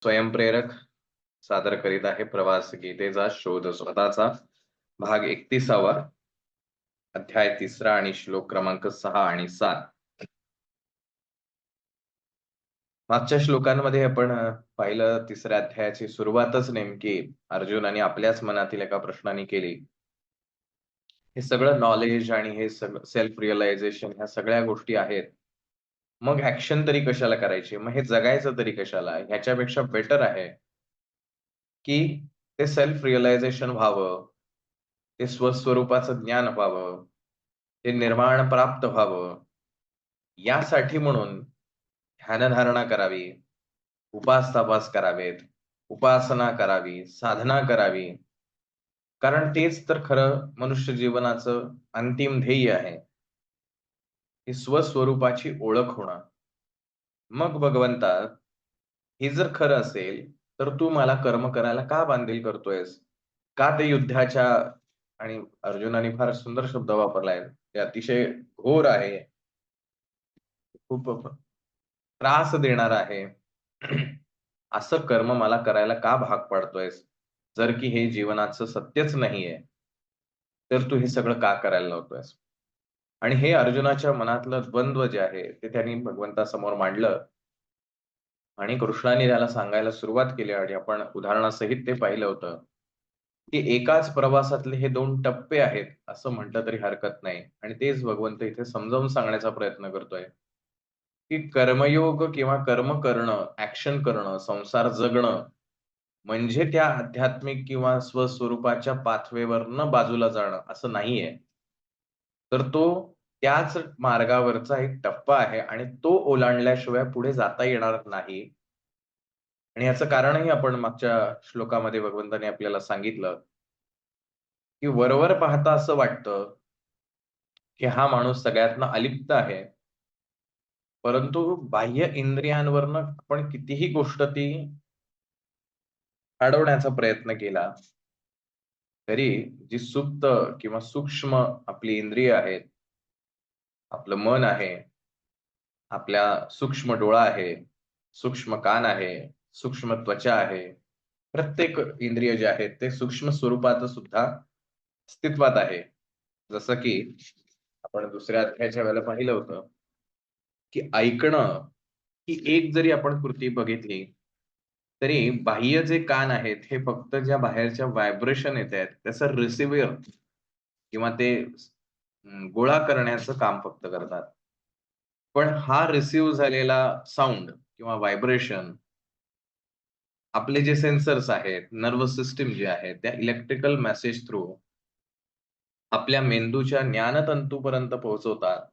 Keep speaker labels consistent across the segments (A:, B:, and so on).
A: स्वयंप्रेरक सादर करीत आहे प्रवास गीतेचा शोध स्वतःचा भाग 31वा अध्याय 3 आणि श्लोक क्रमांक 6 आणि 7. मागच्या श्लोकांमध्ये आपण पाहिलं 3ऱ्या अध्यायाची सुरुवातच नेमकी अर्जुनाने आपल्याच मनातील एका प्रश्नाने केली. हे सगळं नॉलेज आणि हे सगळं सेल्फ रिअलायझेशन ह्या सगळ्या गोष्टी आहेत. मग ऍक्शन तरी कशाला करायची? मग हे जगायचं तरी कशाला? ह्याच्यापेक्षा बेटर आहे की ते सेल्फ रिअलायझेशन व्हावं, ते स्वस्वरूपाचं ज्ञान व्हावं, ते निर्वाण प्राप्त व्हावं, यासाठी म्हणून ध्यानधारणा करावी, उपास-तापास करावेत, उपासना करावी, साधना करावी. कारण तेच तर खरं मनुष्य जीवनाचं अंतिम ध्येय आहे. ही स्वस्वरूपाची ओळख होणं. मग भगवंता, हे जर खरं असेल, तर तू मला कर्म करायला का बांधील करतोयस? का ते युद्धाच्या आणि अर्जुनाने फार सुंदर शब्द वापरलाय. ते अतिशय घोर आहे. खूप त्रास देणार आहे. असं कर्म मला करायला का भाग पाडतोयस? जर की हे जीवनाचं सत्यच नाहीये, तर तू हे सगळं का करायला लावतोयस? आणि हे अर्जुनाच्या मनातलं द्वंद्व जे आहे, ते त्यांनी भगवंतासमोर मांडलं आणि कृष्णाने त्याला सांगायला सुरुवात केली आणि आपण उदाहरणासहित ते पाहिलं होतं, की एकाच प्रवासातले हे 2 टप्पे आहेत, असं म्हटलं तरी हरकत नाही. आणि तेच भगवंत इथे समजावून सांगण्याचा प्रयत्न करतोय, की कर्मयोग किंवा कर्म करणं, ॲक्शन करणं, संसार जगणं म्हणजे त्या आध्यात्मिक किंवा स्वस्वरूपाच्या पाथवेवरनं बाजूला जाणं असं नाहीये. तर तो त्याच मार्गावरचा एक टप्पा आहे आणि तो ओलांडल्याशिवाय पुढे जाता येणार नाही. आणि याचं कारणही आपण मागच्या श्लोकामध्ये भगवंताने आपल्याला सांगितलं, की वरवर पाहता असं वाटतं, की हा माणूस सगळ्यातनं अलिप्त आहे. परंतु बाह्य इंद्रियांवरनं आपण कितीही गोष्ट ती अडवण्याचा प्रयत्न केला, तरी जी सुप्त किंवा सूक्ष्म आपली इंद्रिय आहेत, आपलं मन आहे, आपल्या सूक्ष्म डोळा आहे, सूक्ष्म कान आहे, सूक्ष्म त्वचा आहे. प्रत्येक इंद्रिय जे आहेत ते सूक्ष्म स्वरूपात सुद्धा अस्तित्वात आहे. जसं की आपण दुसऱ्या अध्यायाच्या वेळेला पाहिलं होतं, की ऐकणं ही एक जरी आपण कृती बघितली, तरी बाह्य जे कान आहेत हे फक्त ज्या बाहेरच्या व्हायब्रेशन येतायत त्याचं रिसिव्हर किंवा ते गोळा करण्याचं काम फक्त करतात. पण हा रिसीव्ह झालेला साउंड किंवा व्हायब्रेशन आपले जे सेन्सर्स आहेत, नर्व्हस सिस्टम जे आहे, त्या इलेक्ट्रिकल मेसेज थ्रू आपल्या मेंदूच्या ज्ञानतंतूपर्यंत पोहोचवतात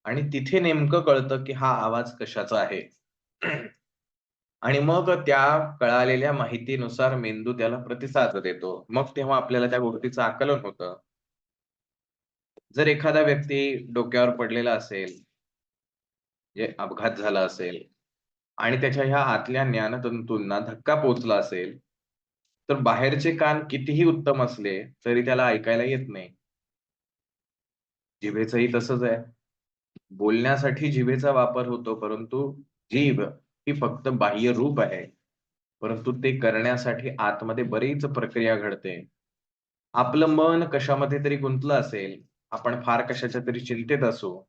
A: आणि तिथे नेमकं कळतं, की हा आवाज कशाचा आहे. आणि मग त्या कळालेल्या माहितीनुसार मेंदू त्याला प्रतिसाद देतो. मग तेव्हा आपल्याला त्या गोष्टीचं आकलन होतं. जर एखादा व्यक्ती डोक्यावर पडलेला असेल, म्हणजे अपघात झाला असेल आणि त्याच्या ह्या आतल्या ज्ञानतंतूंना धक्का पोहोचला असेल, तर बाहेरचे कान कितीही उत्तम असले, तरी त्याला ऐकायला येत नाही. जिभेचंही तसंच आहे. बोलण्यासाठी जिभेचा वापर होतो, परंतु जीभ ही फक्त बाह्य रूप आहे. परंतु ते करण्यासाठी आतमध्ये बरीच प्रक्रिया घडते. आपलं मन कशामध्ये तरी गुंतलं असेल, आपण फार कशाच्या तरी चिंतेत असू,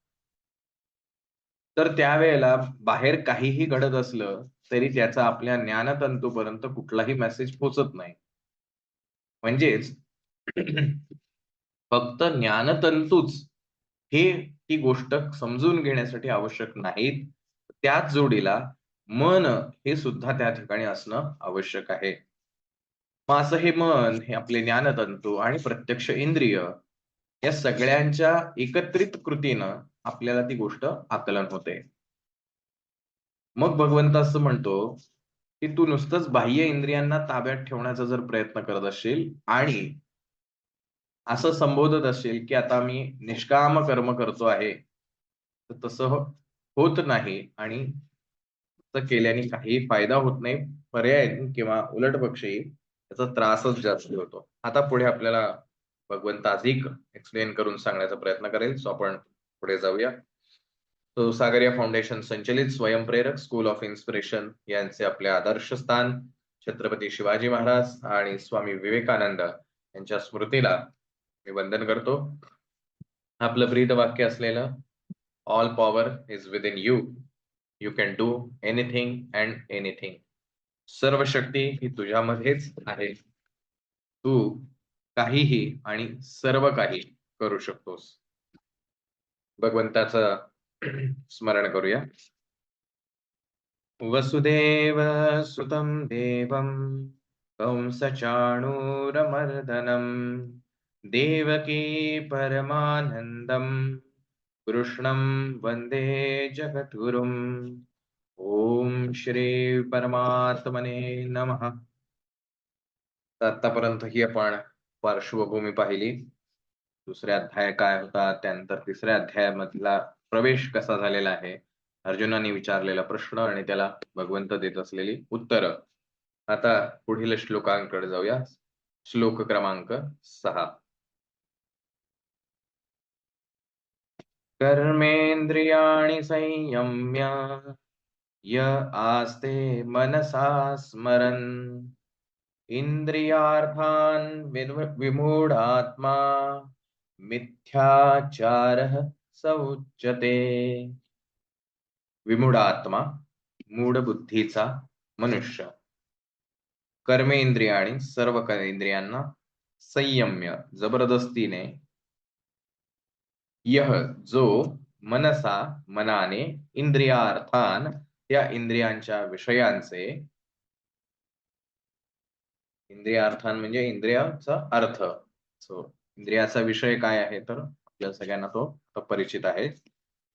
A: तर त्यावेळेला बाहेर काहीही घडत असलं, तरी त्याचा आपल्या ज्ञानतंतूपर्यंत कुठलाही मेसेज पोहोचत नाही. म्हणजेच फक्त ज्ञानतंतूच हे ती गोष्ट समजून घेण्यासाठी आवश्यक नाहीत. त्याच जोडीला मन हे सुद्धा त्या ठिकाणी असणं आवश्यक आहे. मग असं हे मन, हे आपले ज्ञानतंतू आणि प्रत्यक्ष इंद्रिय या सगळ्यांच्या एकत्रित कृतीनं आपल्याला ती गोष्ट आकलन होते. मग भगवंत असं म्हणतो, की तू नुसतंच बाह्य इंद्रियांना ताब्यात ठेवण्याचा जर प्रयत्न करत असशील आणि असं संबोधत असशील, की आता मी निष्काम कर्म करतो आहे, तर तसं होत नाही आणि तसं केल्याने काहीही फायदा होत नाही. पर्यायाने किंवा उलटपक्षी त्याचा त्रासच जास्त होतो. आता पुढे आपल्याला भगवंत अधिक एक्सप्लेन करून सांगण्याचा प्रयत्न करेल. सो आपण पुढे जाऊया. तो सागरिया फाउंडेशन संचलित स्वयंप्रेरक स्कूल ऑफ इन्स्पिरेशन यांचे आपले आदर्श स्थान छत्रपती शिवाजी महाराज आणि स्वामी विवेकानंद यांच्या स्मृतीला मी वंदन करतो. आपलं ब्रीद वाक्य असलेलं all power is with in you, you can do anything and anything. सर्व शक्ती ही तुझ्यामध्येच आहे. तू काहीही आणि सर्व काही करू शकतोस. भगवंताचं स्मरण करूया. वसुदेव सुतं देवं कंसचाणूरमर्दनं देवकी परमानंदं कृष्णं वंदे जगद्गुरुम्. ओम श्री परमात्मने नमः. आतापर्यंत ही आपण पार्श्वभूमी पाहिली. दुसऱ्या अध्याय काय होता, त्यानंतर तिसऱ्या अध्यायामधला प्रवेश कसा झालेला आहे, अर्जुनाने विचारलेला प्रश्न आणि त्याला भगवंत देत असलेली उत्तरं. आता पुढील श्लोकांकडे जाऊया. श्लोक क्रमांक 6. कर्मेंद्रियाणि संयम्य य आस्ते मनसा स्मरन् इंद्रियार्थान् विमूढात्मा मिथ्याचारः स उच्यते. विमूढात्मा मूढ बुद्धीचा मनुष्य. कर्मेंद्रियाणी सर्व इंद्रियांना संयम्य जबरदस्तीने यह जो मनसा मनाने इंद्रियार्थान त्या इंद्रियांच्या विषयांचे, इंद्रियार्थान म्हणजे इंद्रियाचा अर्थ. इंद्रियाचा विषय काय आहे तर आपल्या सगळ्यांना तो परिचित आहे.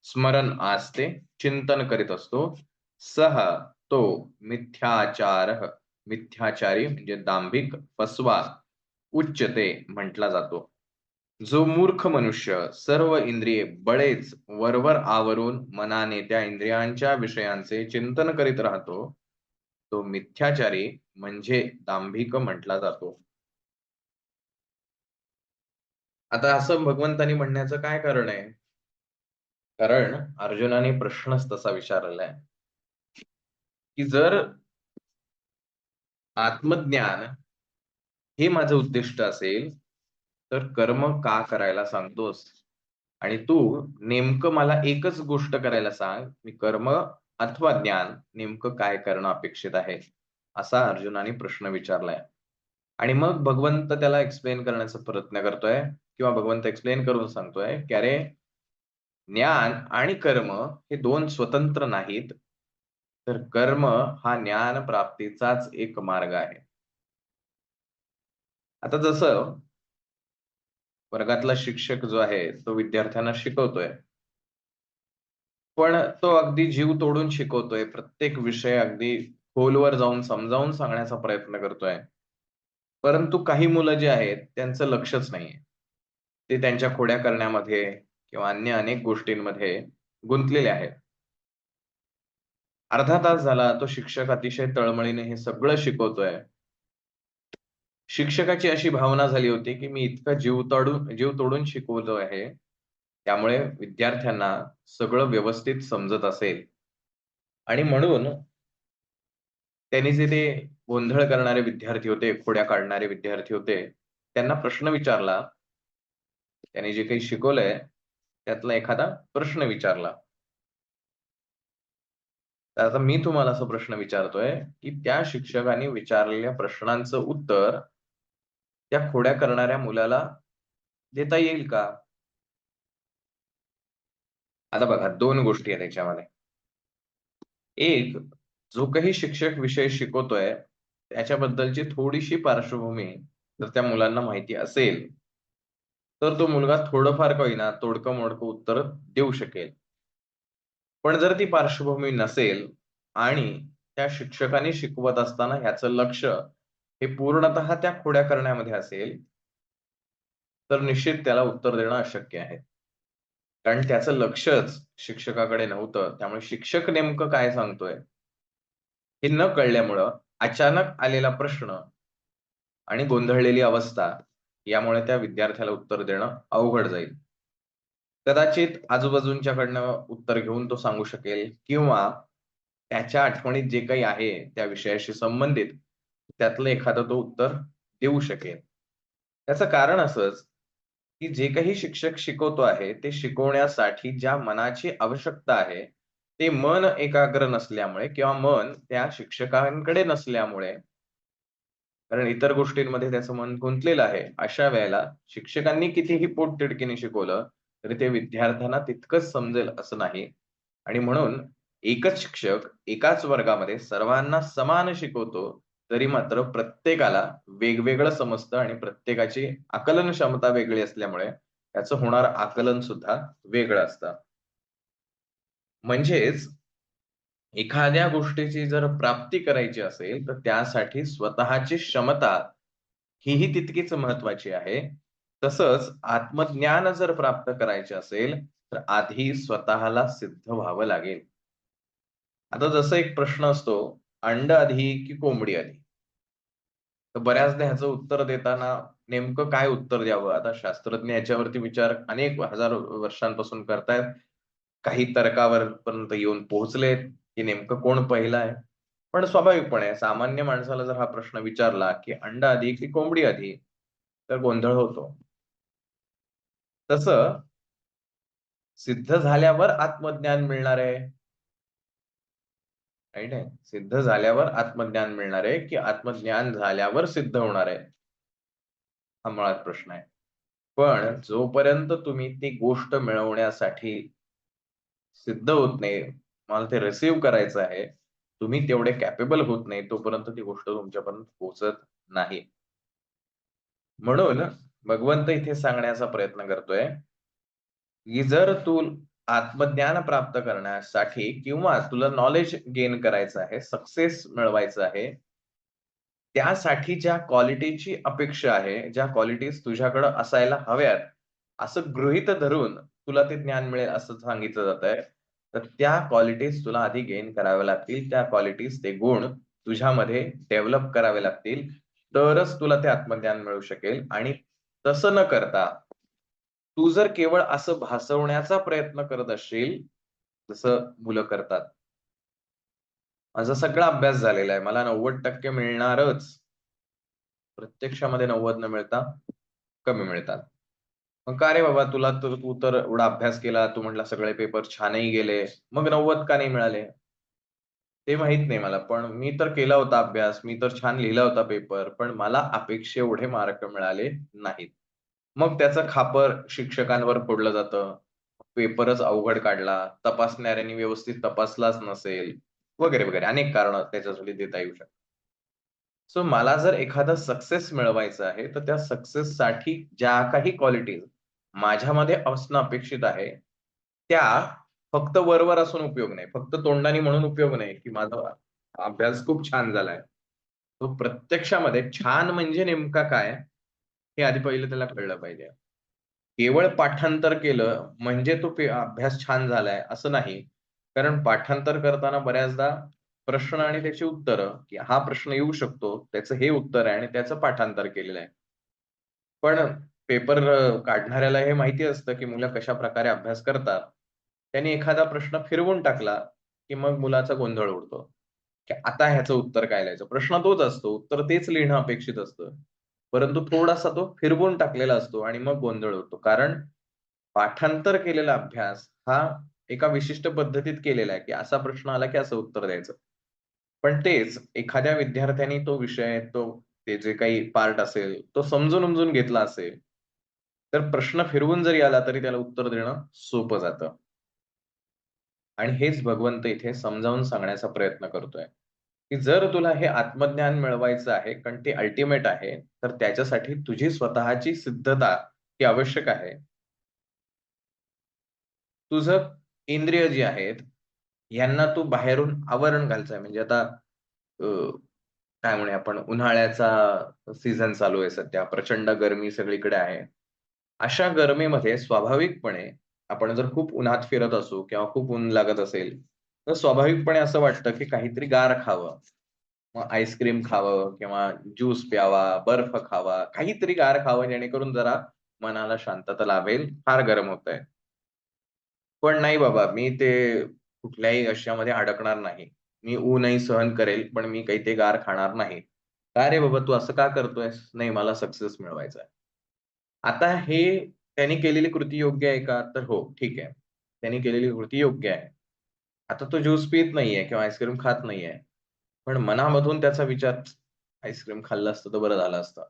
A: स्मरण आस्ते चिंतन करीत असतो. सह तो मिथ्याचार मिथ्याचारी म्हणजे दांभिक फसवा उच्चते म्हटला जातो. जो मूर्ख मनुष्य सर्व इंद्रिये बळेच वरवर आवरून मनाने त्या इंद्रियांच्या विषयांचे चिंतन करीत राहतो, तो मिथ्याचारी म्हणजे दांभिक म्हटला जातो. आता असं भगवंतानी म्हणण्याचं काय कारण आहे? कारण अर्जुनाने प्रश्नच तसा विचारलेला आहे की जर आत्मज्ञान हे माझं उद्दिष्ट असेल तर कर्म का करायला सांगतोस? आणि तू नेमकं मला एकच गोष्ट करायला सांग, मी कर्म अथवा ज्ञान नेमकं काय करणं अपेक्षित आहे, असा अर्जुनाने प्रश्न विचारलाय. आणि मग भगवंत त्याला एक्सप्लेन करण्याचा प्रयत्न करतोय किंवा भगवंत एक्सप्लेन करून सांगतोय की अरे, ज्ञान आणि कर्म हे दोन स्वतंत्र नाहीत, तर कर्म हा ज्ञान प्राप्तीचाच एक मार्ग आहे. आता जसं वर्गातला शिक्षक जो आहे तो विद्यार्थ्यांना शिकवतोय, पण तो अगदी जीव तोडून शिकवतोय. प्रत्येक विषय अगदी खोलवर जाऊन समजावून सांगण्याचा प्रयत्न करतोय. परंतु काही मुलं जे आहेत त्यांचं लक्षच नाहीये. ते त्यांच्या खोड्या करण्यामध्ये किंवा अन्य अनेक गोष्टींमध्ये गुंतलेले आहेत. अर्धा तास झाला तो शिक्षक अतिशय तळमळीने हे सगळं शिकवतोय. शिक्षकाची अशी भावना झाली होती की मी इतका जीव तोडून शिकवतो आहे, त्यामुळे विद्यार्थ्यांना सगळं व्यवस्थित समजत असेल. आणि म्हणून त्यांनी जे ते गोंधळ करणारे विद्यार्थी होते, खोड्या काढणारे विद्यार्थी होते, त्यांना प्रश्न विचारला. त्यांनी जे काही शिकवलंय त्यातला एखादा प्रश्न विचारला. तर आता मी तुम्हाला असा प्रश्न विचारतोय की त्या शिक्षकाने विचारलेल्या प्रश्नांचं उत्तर त्या खोड्या करणाऱ्या मुलाला देता येईल का? आता बघा, दोन गोष्टी आहेत त्याच्यामध्ये. एक, जो काही शिक्षक विषय शिकवतोय त्याच्याबद्दलची थोडीशी पार्श्वभूमी जर त्या मुलांना माहिती असेल, तर तो मुलगा थोडंफार का होईना तोडकं मोडकं उत्तर देऊ शकेल. पण जर ती पार्श्वभूमी नसेल आणि त्या शिक्षकाने शिकवत असताना ह्याचं लक्ष हे पूर्णतः त्या खोड्या करण्यामध्ये असेल, तर निश्चित त्याला उत्तर देणं अशक्य आहे. कारण त्याचं लक्षच शिक्षकाकडे नव्हतं. त्यामुळे शिक्षक नेमकं काय सांगतोय हे न कळल्यामुळं अचानक आलेला प्रश्न आणि गोंधळलेली अवस्था यामुळे त्या विद्यार्थ्याला उत्तर देणं अवघड जाईल. कदाचित आजूबाजूंच्याकडनं उत्तर घेऊन तो सांगू शकेल किंवा त्याच्या आठवणीत जे काही आहे त्या विषयाशी संबंधित, त्यातलं एखादं तो उत्तर देऊ शकेल. त्याचं कारण असंच, की जे काही शिक्षक शिकवतो आहे, ते शिकवण्यासाठी ज्या मनाची आवश्यकता आहे, ते मन एकाग्र नसल्यामुळे किंवा मन त्या शिक्षकांकडे नसल्यामुळे, कारण इतर गोष्टींमध्ये त्याचं मन गुंतलेलं आहे. अशा वेळेला शिक्षकांनी कितीही पोटतिडकीने शिकवलं, तरी ते विद्यार्थ्यांना तितकंच समजेल असं नाही. आणि म्हणून एकच शिक्षक एकाच वर्गामध्ये सर्वांना समान शिकवतो, तरी मात्र प्रत्येकाला वेगवेगळं समजतं आणि प्रत्येकाची आकलन क्षमता वेगळी असल्यामुळे त्याचं होणारं आकलन सुद्धा वेगळं असतं. म्हणजेच एखाद्या गोष्टीची जर प्राप्ती करायची असेल, तर त्यासाठी स्वतःची क्षमता हीही तितकीच महत्त्वाची आहे. तसंच आत्मज्ञान जर प्राप्त करायचे असेल, तर आधी स्वतःला सिद्ध व्हावं लागेल. आता जसा एक प्रश्न असतो, अंड आधी की कोंबडी आधी? तर बऱ्याचदा ह्याचं उत्तर देताना नेमकं काय उत्तर द्यावं? आता शास्त्रज्ञ याच्यावरती विचार अनेक हजार वर्षांपासून करतायत. काही तर्कावर पर्यंत येऊन पोहोचलेत, की नेमकं कोण पहिलं आहे. पण स्वाभाविकपणे सामान्य माणसाला जर हा प्रश्न विचारला, की अंड आधी की कोंबडी आधी? तर गोंधळ होतो. तसं सिद्ध झाल्यावर आत्मज्ञान मिळणार आहे, राइट आहे. सिद्ध झाल्यावर आत्मज्ञान मिळणार आहे, की आत्मज्ञान झाल्यावर सिद्ध होणार आहे? हा मुळात प्रश्न आहे. पण जोपर्यंत तुम्ही ती गोष्ट मिळवण्यासाठी सिद्ध होत नाही, तुम्हाला ते रिसीव्ह करायचं आहे, तुम्ही तेवढे कॅपेबल होत नाही, तोपर्यंत ती गोष्ट तुमच्यापर्यंत पोहोचत नाही. म्हणून भगवंत इथे सांगण्याचा प्रयत्न करतोय, की जर तू आत्मज्ञान प्राप्त करण्यासाठी किंवा तुला नॉलेज गेन करायचं आहे, सक्सेस मिळवायचं आहे, त्यासाठी ज्या क्वालिटीची अपेक्षा आहे, ज्या क्वालिटीज तुझ्याकडे असायला हव्यात, असं गृहीत धरून तुला ते ज्ञान मिळेल असं सांगितलं जातंय. तर त्या क्वालिटीज तुला आधी गेन कराव्या लागतील. त्या क्वालिटीज, ते गुण तुझ्यामध्ये डेव्हलप करावे लागतील. तरच तुला ते आत्मज्ञान मिळू शकेल आणि तसं न करता तू जर केवळ असं भासवण्याचा प्रयत्न करत असशील, जसं मुलं करतात. माझा सगळा अभ्यास झालेला आहे. मला 90% मिळणारच. प्रत्यक्षामध्ये 90 न मिळता कमी मिळतात. मग का रे बाबा, तू तर एवढा अभ्यास केला, तू म्हटला सगळे पेपर छानही गेले. मग 90 का नाही मिळाले? ते माहीत नाही मला. पण मी तर केला होता अभ्यास, मी तर छान लिहिला होता पेपर, पण मला अपेक्षेएवढे मार्क मिळाले नाहीत. मग त्याचं खापर शिक्षकांवर फोडलं जातं. पेपरच अवघड काढला, तपासणाऱ्यांनी व्यवस्थित तपासलाच नसेल, वगैरे, वगैरे. अनेक कारणं त्याच्यासाठी देता येऊ शकतात. सो मला जर एखादा सक्सेस मिळवायचा आहे, तर त्या सक्सेससाठी ज्या काही क्वालिटीज माझ्यामध्ये असणं अपेक्षित आहे, त्या फक्त वर असून उपयोग नाही. फक्त तोंडाने म्हणून उपयोग नाही, की माझा अभ्यास खूप छान झालाय. तो प्रत्यक्षामध्ये छान म्हणजे नेमका काय, हे आधी पहिलं त्याला कळलं पाहिजे. केवळ पाठांतर केलं म्हणजे तो अभ्यास छान झालाय असं नाही. कारण पाठांतर करताना बऱ्याचदा प्रश्न आणि त्याची उत्तरं, की हा प्रश्न येऊ शकतो, त्याचं हे उत्तर आहे आणि त्याचं पाठांतर केलेलं आहे. पण पेपर काढणाऱ्याला हे माहिती असतं, की मुलं कशाप्रकारे अभ्यास करतात. त्यांनी एखादा प्रश्न फिरवून टाकला, की मग मुलाचा गोंधळ उडतो, की आता ह्याचं उत्तर काय लिहायचं? प्रश्न तोच असतो, उत्तर तेच लिहिणं अपेक्षित असतं. परंतु थोडासा तो फिरवून टाकलेला असतो आणि मग गोंधळ उडतो. कारण पाठांतर केलेला अभ्यास हा एका विशिष्ट पद्धतीत केलेला आहे, की असा प्रश्न आला, की असं उत्तर द्यायचं. पण तेच एखाद्या विद्यार्थ्याने तो विषय, ते जे काही पार्ट असेल, तो समजून-उमजून घेतला असेल, तर प्रश्न फिरवून जरी आला, तरी त्याला उत्तर देणं सोपं जातं. आणि हेच भगवंत इथे समजावून सांगण्याचा प्रयत्न करतोय, की जर तुला हे आत्मज्ञान मिळवायचं आहे, कारण ते अल्टिमेट आहे, तर त्याच्यासाठी तुझी स्वतःची सिद्धता ही आवश्यक आहे. तुझं इंद्रिय जी आहेत, यांना तू बाहेरून आवरण घालायचं म्हणजे आता अ, काय म्हणूया आपण, उन्हाळ्याचा सीझन चालू आहे सध्या. प्रचंड गरमी सगळीकडे आहे. अशा गरमीमध्ये स्वाभाविकपणे आपण जर खूप उन्हात फिरत असू किंवा खूप ऊन लागत असेल, तर स्वाभाविकपणे असं वाटतं, की काहीतरी गार खावं. मग आईस्क्रीम खावं किंवा ज्यूस प्यावा, बर्फ खावा, काहीतरी गार खावं जेणेकरून जरा मनाला शांतता लाभेल. फार गरम होतंय. पण नाही बाबा, मी ते कुठल्याही अशामध्ये अडकणार नाही. मी ऊनही सहन करेल, पण मी काही ते गार खाणार नाही. "का रे बाबा, तू असं का करतोयस?" "नाही, मला सक्सेस मिळवायचा आहे." आता हे त्यांनी केलेली कृती योग्य आहे का? तर हो, ठीक आहे. त्यांनी केलेली कृती योग्य आहे. आता तो ज्यूस पीत नाहीये किंवा आईस्क्रीम खात नाहीये. पण मनामधून त्याचा विचार, आईस्क्रीम खाल्लं असतं तर बरं झालं असतं.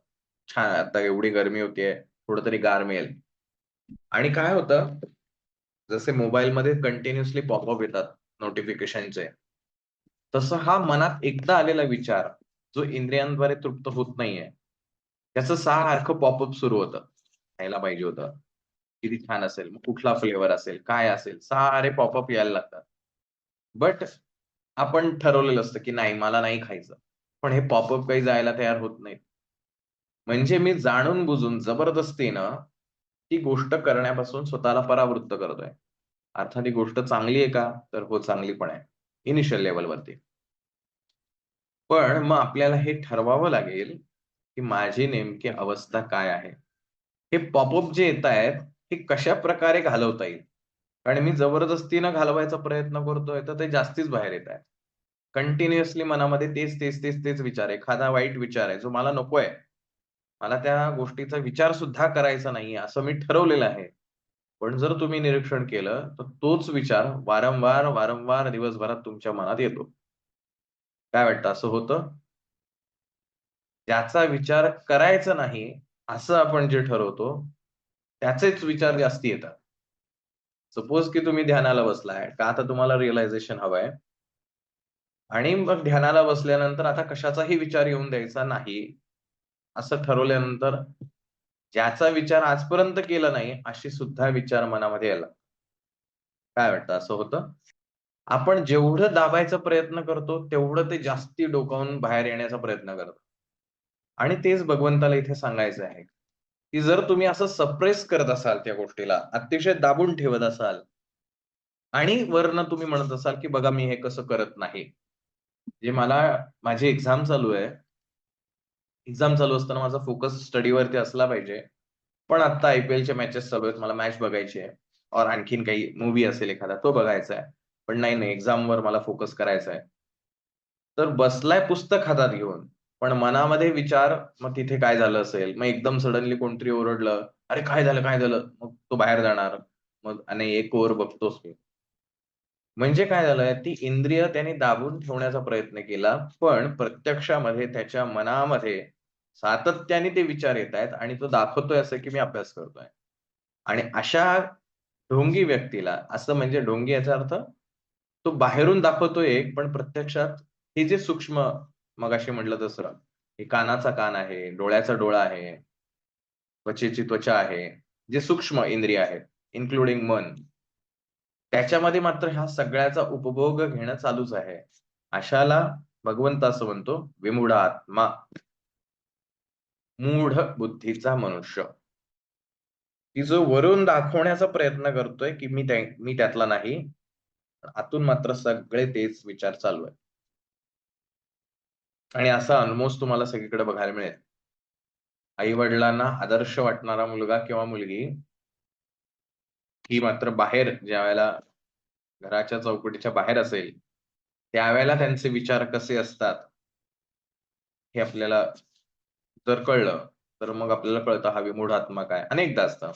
A: छान, आता एवढी गरमी होतीये, थोडं तरी गार मिळेल. आणि काय होतं, जसे मोबाईलमध्ये कंटिन्युअसली पॉपअप येतात नोटिफिकेशनचे, तसं हा मनात एकदा आलेला विचार, जो इंद्रियांद्वारे तृप्त होत नाहीये, त्याचं सारखं पॉपअप सुरू होतं. खायला पाहिजे होतं. किती छान असेल, मग कुठला फ्लेवर असेल, काय असेल, सारे पॉपअप यायला लागतात. बट आपण ठरवलेलं असतं, की नाही मला नाही खायचं. पण हे पॉपअप काही जायला तयार होत नाहीत. म्हणजे मी जाणून-बुजून जबरदस्तीनं ती गोष्ट करण्यापासून स्वतःला परावृत्त करतोय. अर्थात ही गोष्ट चांगली आहे का? तर हो, चांगली पण आहे. इनिशियल लेव्हलवरती. पण मग आपल्याला हे ठरवावं लागेल, की माझी नेमकी अवस्था काय आहे? हे पॉपअप जे येतायत, हे कशाप्रकारे घालवता येईल? आणि मी जबरदस्तीनं घालवायचा प्रयत्न करतोय, तर ते जास्तीच बाहेर येतायत. कंटिन्युअसली मनामध्ये तेच विचार आहे. एखादा वाईट विचार आहे, जो मला नकोय. मला त्या गोष्टीचा विचार सुद्धा करायचा नाहीये, असं मी ठरवलेलं आहे. पण जर तुम्ही निरीक्षण केलं, तर तोच विचार वारंवार दिवसभरात तुमच्या मनात येतो. काय वाटतं, असं होतं? त्याचा विचार करायचा नाही, असं आपण जे ठरवतो, त्याचेच विचार जास्ती येतात. सपोज की तुम्ही ध्यानाला बसलाय, का आता तुम्हाला रिअलायझेशन हवंय आणि मग ध्यानाला बसल्यानंतर आता कशाचाही विचार येऊन द्यायचा नाही, असं ठरवल्यानंतर ज्याचा विचार आजपर्यंत केला नाही, अशी सुद्धा विचार मनामध्ये यायला. काय वाटतं, असं होतं? आपण जेवढं दाबायचा प्रयत्न करतो, तेवढं ते जास्ती डोकावून बाहेर येण्याचा प्रयत्न करतं. आणि तेच भगवंताला इथे सांगायचं आहे, की जर तुम्ही असं सप्रेस करत असाल त्या गोष्टीला, अतिशय दाबून ठेवत असाल आणि वरनं तुम्ही म्हणत असाल, की बघा मी हे कसं करत नाही. जे मला माझी एक्झाम चालू आहे. एक्झाम चालू असताना माझा फोकस स्टडीवरती असला पाहिजे. पण आता आय-पी-एलच्या मॅचेस चालू आहेत. मला मॅच बघायची आहे. और आणखीन काही मूव्ही असेल एखादा तो बघायचा आहे. पण नाही, एक्झामवर मला फोकस करायचा आहे. तर बसलाय पुस्तक हातात घेऊन, पण मनामध्ये विचार, मग तिथे काय झालं असेल? मग एकदम सडनली कोणतरी ओरडलं, "अरे काय झालं, काय झालं?" मग तो बाहेर जाणार. मग आणि एक ओव्हर बघतोस मी. म्हणजे काय झालंय, ती इंद्रिय त्याने दाबून ठेवण्याचा प्रयत्न केला, पण प्रत्यक्षामध्ये त्याच्या मनामध्ये सातत्याने ते विचार येतायत आणि तो दाखवतोय असं, की मी अभ्यास करतोय. आणि अशा ढोंगी व्यक्तीला, असं म्हणजे ढोंगी याचा अर्थ, तो बाहेरून दाखवतोय एक, पण प्रत्यक्षात हे जे सूक्ष्म, मगाशी म्हटलं तसं, हे कानाचा कान आहे, डोळ्याचा डोळा आहे, त्वचेची त्वचा आहे, जे सूक्ष्म इंद्रिय आहेत, इन्क्लुडिंग मन, त्याच्यामध्ये मात्र ह्या सगळ्याचा उपभोग घेणं चालूच आहे. अशाला भगवंत असं म्हणतो, विमूढात्मा, मूढ बुद्धीचा मनुष्य, की जो वरून दाखवण्याचा प्रयत्न करतोय, की मी त्यातला नाही. आतून मात्र सगळे तेच विचार चालू आहेत. आणि असा अल्मोस्ट तुम्हाला सगळीकडे बघायला मिळेल. आई-वडिलांना आदर्श वाटणारा मुलगा किंवा मुलगी, ही मात्र बाहेर ज्यावेळेला घराच्या चौकटीच्या बाहेर असेल, त्यावेळेला त्यांचे विचार कसे असतात, हे आपल्याला जर कळलं, तर मग आपल्याला कळतं हा विमूढ आत्मा काय. अनेकदा असतं.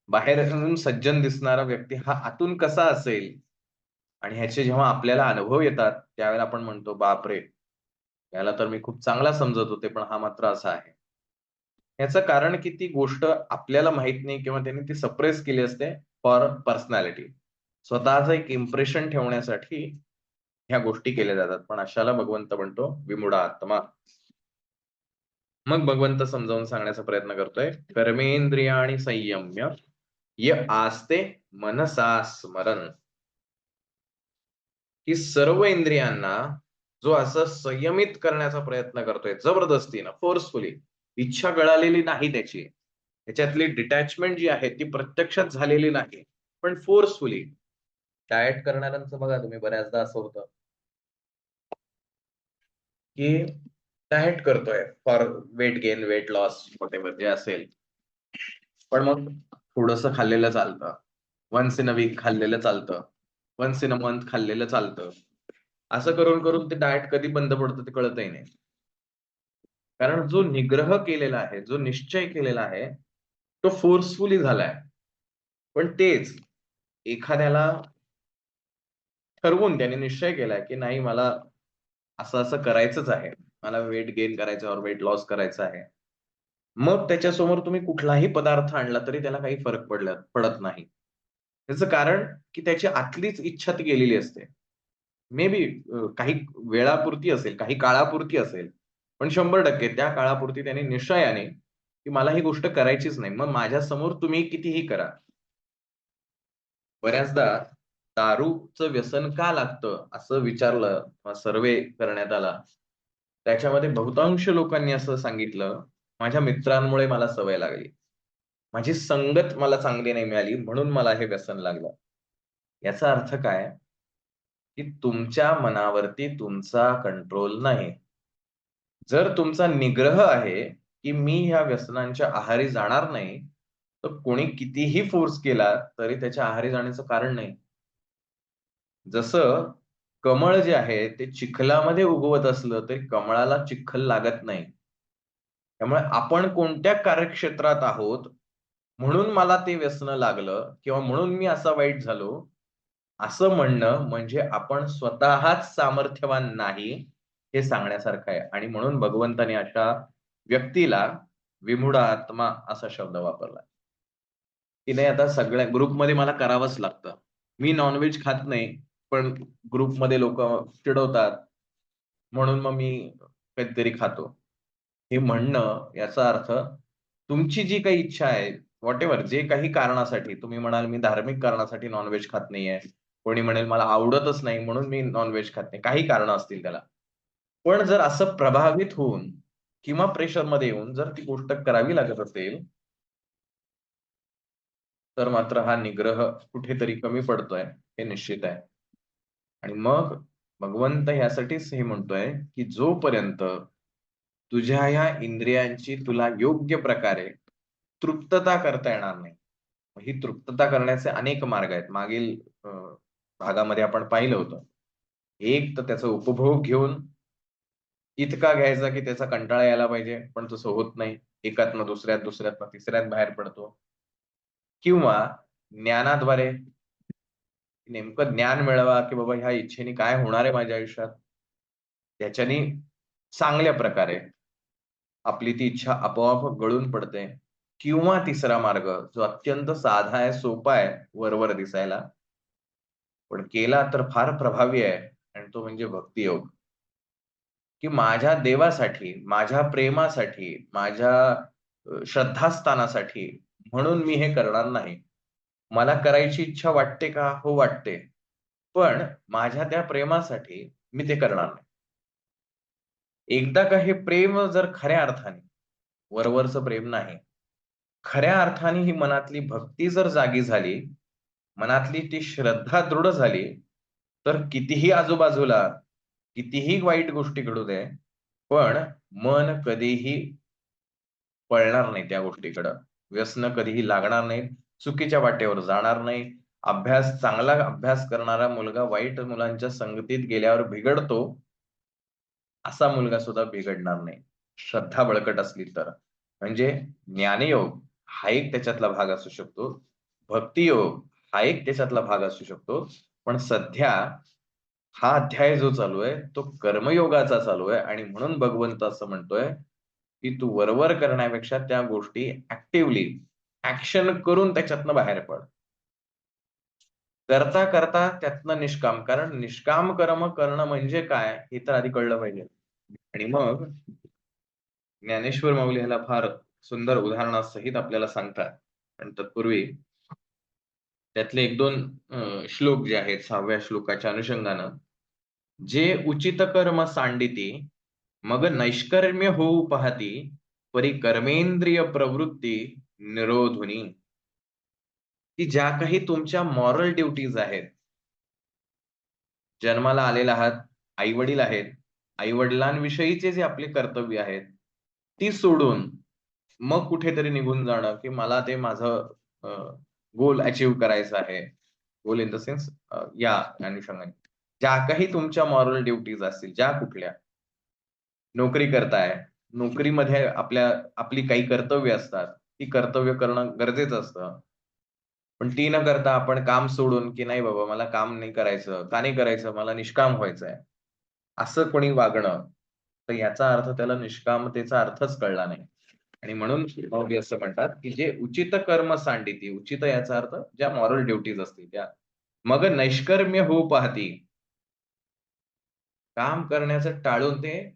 A: बाहेरून सज्जन दिसणारा व्यक्ती हा आतून कसा असेल आणि ह्याचे जेव्हा आपल्याला अनुभव येतात, त्यावेळेला आपण म्हणतो, "बापरे! याला तर मी खूप चांगला समजत होते, पण हा मात्र असा आहे." याचं कारण की ती गोष्ट आपल्याला माहीत नाही किंवा त्यांनी ती सप्रेस केली असते फॉर पर्सनॅलिटी. स्वतःचं एक इम्प्रेशन ठेवण्यासाठी ह्या गोष्टी केल्या जातात. पण अशाला भगवंत म्हणतो, "विमूढ आत्मा." मग भगवंत समजावून सांगण्याचा प्रयत्न करतोय, कर्मेंद्रियाणि संयम्य य आस्ते मनसा स्मरन्, की सर्व इंद्रियांना जो असं संयमित करण्याचा प्रयत्न करतोय जबरदस्तीनं, फोर्सफुली, इच्छा गळालेली नाही त्याची. त्याच्यातली डिटॅचमेंट जी आहे ती प्रत्यक्षात झालेली नाही. पण फोर्सफुली डायट करणाऱ्यांचं बघा तुम्ही, बऱ्याचदा असं होतं, की डायट करतोय for weight gain, weight loss, whatever जे असेल. पण मग थोडंसं खाल्लेलं चालतं. वन्स इन अ वीक खाल्लेलं चालतं, वन्स इन अ मंथ खाल्लेलं चालतं. असं करून करून ते डाएट कधी बंद पडतं ते कळतही नाही. कारण जो निग्रह केलेला आहे, जो निश्चय केलेला आहे, तो फोर्सफुली झालाय. पण तेच एखाद्याला ठरवून त्याने निश्चय केलाय, की नाही मला असं-असं करायचंच आहे. मला वेट गेन करायचं और वेट लॉस करायचं आहे. मग त्याच्यासमोर तुम्ही कुठलाही पदार्थ आणला तरी त्याला काही फरक पडत नाही. त्याचं कारण की त्याची आतलीच इच्छा ती गेलेली असते. मे बी काही वेळापुरती असेल, काही काळापुरती असेल. पण 100% त्या काळापुरती त्याने निश्चयाने, की मला ही गोष्ट करायचीच नाही. मग माझ्यासमोर तुम्ही कितीही करा. बऱ्याचदा दारूचं व्यसन का लागतं असं विचारलं किंवा सर्व्हे करण्यात आला. त्याच्यामध्ये बहुतांश लोकांनी असं सांगितलं, माझ्या मित्रांमुळे मला सवय लागली. माझी संगत मला चांगली नाही मिळाली म्हणून मला हे व्यसन लागलं. याचा अर्थ काय? की तुमच्या मनावरती तुमचा कंट्रोल नाही. जर तुमचा निग्रह आहे, की मी ह्या व्यसनांच्या आहारी जाणार नाही, तर कोणी कितीही फोर्स केला तरी त्याच्या आहारी जाण्याचं कारण नाही. जसं कमळ जे आहे ते चिखलामध्ये उगवत असलं तरी कमळाला चिखल लागत नाही. त्यामुळे आपण कोणत्या कार्यक्षेत्रात आहोत, म्हणून मला ते व्यसनं लागलं किंवा म्हणून मी असा वाईट झालो, असं म्हणणं म्हणजे आपण स्वतःच सामर्थ्यवान नाही, हे सांगण्यासारखं आहे आणि म्हणून भगवंताने अशा व्यक्तीला विमूढ आत्मा असा शब्द वापरला. की नाही आता सगळ्या ग्रुपमध्ये मला करावंच लागतं. मी नॉन-व्हेज खात नाही, पण ग्रुपमध्ये लोकं चिडवतात, म्हणून मग मी कधीतरी खातो. हे म्हणणं याचा अर्थ तुमची जी काही इच्छा आहे, व्हॉटएव्हर जे काही कारणासाठी तुम्ही म्हणाल, मी धार्मिक कारणासाठी नॉन-व्हेज खात नाहीये. कोणी म्हणेल मला आवडतच नाही म्हणून मी नॉन-व्हेज खात नाही. काही कारणं असतील त्याला. पण जर असं प्रभावित होऊन किंवा प्रेशरमध्ये येऊन जर ती गोष्ट करावी लागत असेल, तर मात्र हा निग्रह कुठेतरी कमी पडतोय, हे निश्चित आहे. आणि मग भगवंत ह्यासाठीच हे म्हणतोय, की जोपर्यंत तुझ्या या इंद्रियांची तुला योग्य प्रकारे तृप्तता करता येणार नाही. ही तृप्तता करण्याचे अनेक मार्ग आहेत. मागील भागामध्ये आपण पाहिलं होतं. एक तर त्याचा उपभोग घेऊन इतका घ्यायचा, की त्याचा कंटाळा यायला पाहिजे, पण तसं होत नाही. एकातनं दुसऱ्यात, दुसऱ्यातनं तिसऱ्यात बाहेर पडतो. किंवा ज्ञानाद्वारे नेमकं ज्ञान मिळवा, की बाबा ह्या इच्छेने काय होणार आहे माझ्या आयुष्यात. त्याच्यानी चांगल्या प्रकारे आपली ती इच्छा आपोआप गळून पडते. किंवा तिसरा मार्ग जो अत्यंत साधा आहे, सोपा आहे वरवर दिसायला, पण केला तर फार प्रभावी आहे आणि तो म्हणजे भक्तियोग. की माझ्या देवासाठी, माझ्या प्रेमासाठी, माझ्या श्रद्धास्थानासाठी म्हणून मी हे करणार नाही. मला करायची इच्छा वाटते का? हो वाटते. पण माझ्या त्या प्रेमासाठी मी ते करणार नाही. एकदा का हे प्रेम जर खऱ्या अर्थाने, वरवरचं प्रेम नाही, खऱ्या अर्थाने ही मनातली भक्ती जर जागी झाली, मनातली ती श्रद्धा दृढ झाली, तर कितीही आजूबाजूला, कितीही वाईट गोष्टी घडू दे, पण मन कधीही पळणार नाही त्या गोष्टीकडं. व्यसनं कधीही लागणार नाहीत. चुकीच्या वाटेवर जाणार नाही. चांगला अभ्यास करणारा मुलगा वाईट मुलांच्या संगतीत गेल्यावर बिघडतो, असा मुलगा सुद्धा बिघडणार नाही. श्रद्धा बळकट असली तर. म्हणजे ज्ञानयोग हा एक त्याच्यातला भाग असू शकतो. भक्तियोग हा एक त्याच्यातला भाग असू शकतो. पण सध्या हा अध्याय जो चालू आहे, तो कर्मयोगाचा चालू आहे आणि म्हणून भगवंत असं म्हणतोय, की तू वरवर करण्यापेक्षा त्या गोष्टी ॲक्टिव्हली ॲक्शन करून त्याच्यातनं बाहेर पड. करता-करता त्यातनं निष्काम. कारण निष्काम कर्म करणं म्हणजे काय, हे तर आधी कळलं पाहिजे. आणि मग ज्ञानेश्वर माऊली ह्याला फार सुंदर उदाहरणासहित आपल्याला सांगतात. पण तत्पूर्वी त्यातले 1-2 श्लोक जे आहेत 6व्या श्लोकाच्या अनुषंगानं, जे उचित कर्म सांडिती, मग नैष्कर्म्य होऊ पाहती, परी कर्मेंद्रिय प्रवृत्ती निरोधुनी. की ज्या काही तुमच्या मॉरल ड्युटीज आहेत, जन्माला आलेला आहात, आई-वडील आहेत. आई-वडिलांविषयीचे जे आपले कर्तव्य आहेत, ती सोडून मग कुठेतरी निघून जाणं, की मला ते माझं गोल अचीव्ह करायचा आहे, गोल इन द सेन्स या अनुषंगाने ज्या काही तुमच्या मॉरल ड्युटीज असतील, ज्या कुठल्या नोकरी करताय, नोकरीमध्ये आपली काही कर्तव्य असतात, ती कर्तव्य करणं गरजेचं असतं. पण ती न करता आपण काम सोडून, की नाही बाबा मला काम नाही करायचं, का नाही करायचं? मला निष्काम व्हायचंय. असं कोणी वागणं, तर याचा अर्थ त्याला निष्कामतेचा अर्थच कळला नाही. आणि म्हणून मौली असं म्हणतात, की जे उचित कर्म सांडिती, उचित याचा अर्थ ज्या मॉरल ड्युटीज असतील त्या. मग नैष्कर्म्य होऊ पाहती. काम करण्याचं टाळून ते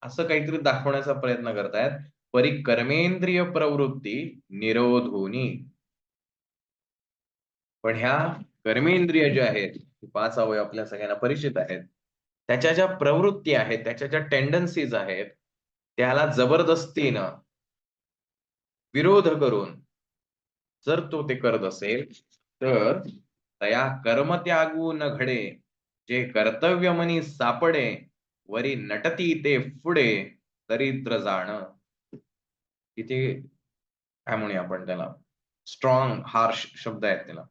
A: असं काहीतरी दाखवण्याचा प्रयत्न करतायत. परी कर्मेंद्रिय प्रवृत्ती निरोधोनी. पण ह्या कर्मेंद्रिय जे आहेत, 5 अवयव आपल्या सगळ्यांना परिचित आहेत. त्याच्या ज्या प्रवृत्ती आहेत, त्याच्या ज्या टेंडन्सीज आहेत, त्याला जबरदस्तीनं विरोध करून जर तो ते करत असेल, तर तया कर्मत्यागू न घडे, जे कर्तव्य मनी सापडे, वरी नटती ते पुढे, दरिद्र जाण. इथे काय म्हणूया आपण त्याला, स्ट्रॉंग, हार्श शब्द आहेत त्याला.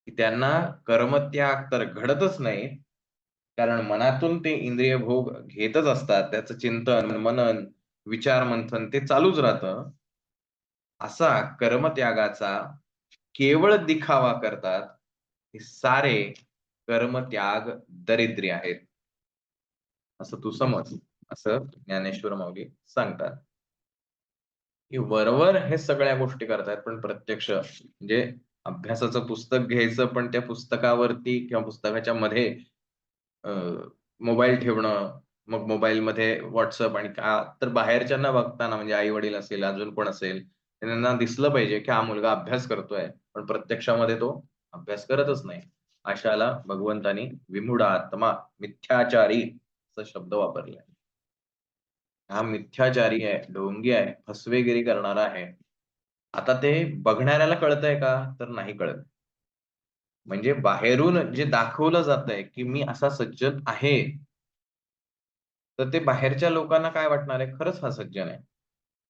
A: की त्यांना कर्मत्याग तर घडतच नाही. कारण मनातून ते इंद्रिय भोग घेतच असतात. त्याचं चिंतन, मनन, विचार मंथन ते चालूच राहतं. असा कर्मत्यागाचा केवळ दिखावा करतात. हे सारे कर्मत्याग दरिद्री आहेत. असं तू समज, असं ज्ञानेश्वर माऊली सांगतात. की वरवर हे सगळ्या गोष्टी करतायत, पण प्रत्यक्ष म्हणजे अभ्यासाचं पुस्तक घ्यायचं, पण त्या पुस्तकावरती किंवा पुस्तकाच्या मध्ये मोबाईल ठेवणं, मग मोबाईलमध्ये WhatsApp आणि का तर बाहेरच्यांना बघताना म्हणजे आई-वडील असेल, अजून कोण असेल, त्यांना दिसलं पाहिजे की हा मुलगा अभ्यास करतोय, पण प्रत्यक्षामध्ये तो अभ्यास करतच नाही. अशाला भगवंतांनी विमूढात्मा, मिथ्याचारी असा शब्द वापरलाय. हा मिथ्याचारी आहे, ढोंगी आहे, फसवेगिरी करणारा आहे. आता ते बघणाऱ्याला कळतंय का? तर नाही कळत. म्हणजे बाहेरून जे दाखवलं जातंय, की मी असा सज्जन आहे, तर ते बाहेरच्या लोकांना काय वाटणार आहे? खरंच हा सज्जन आहे.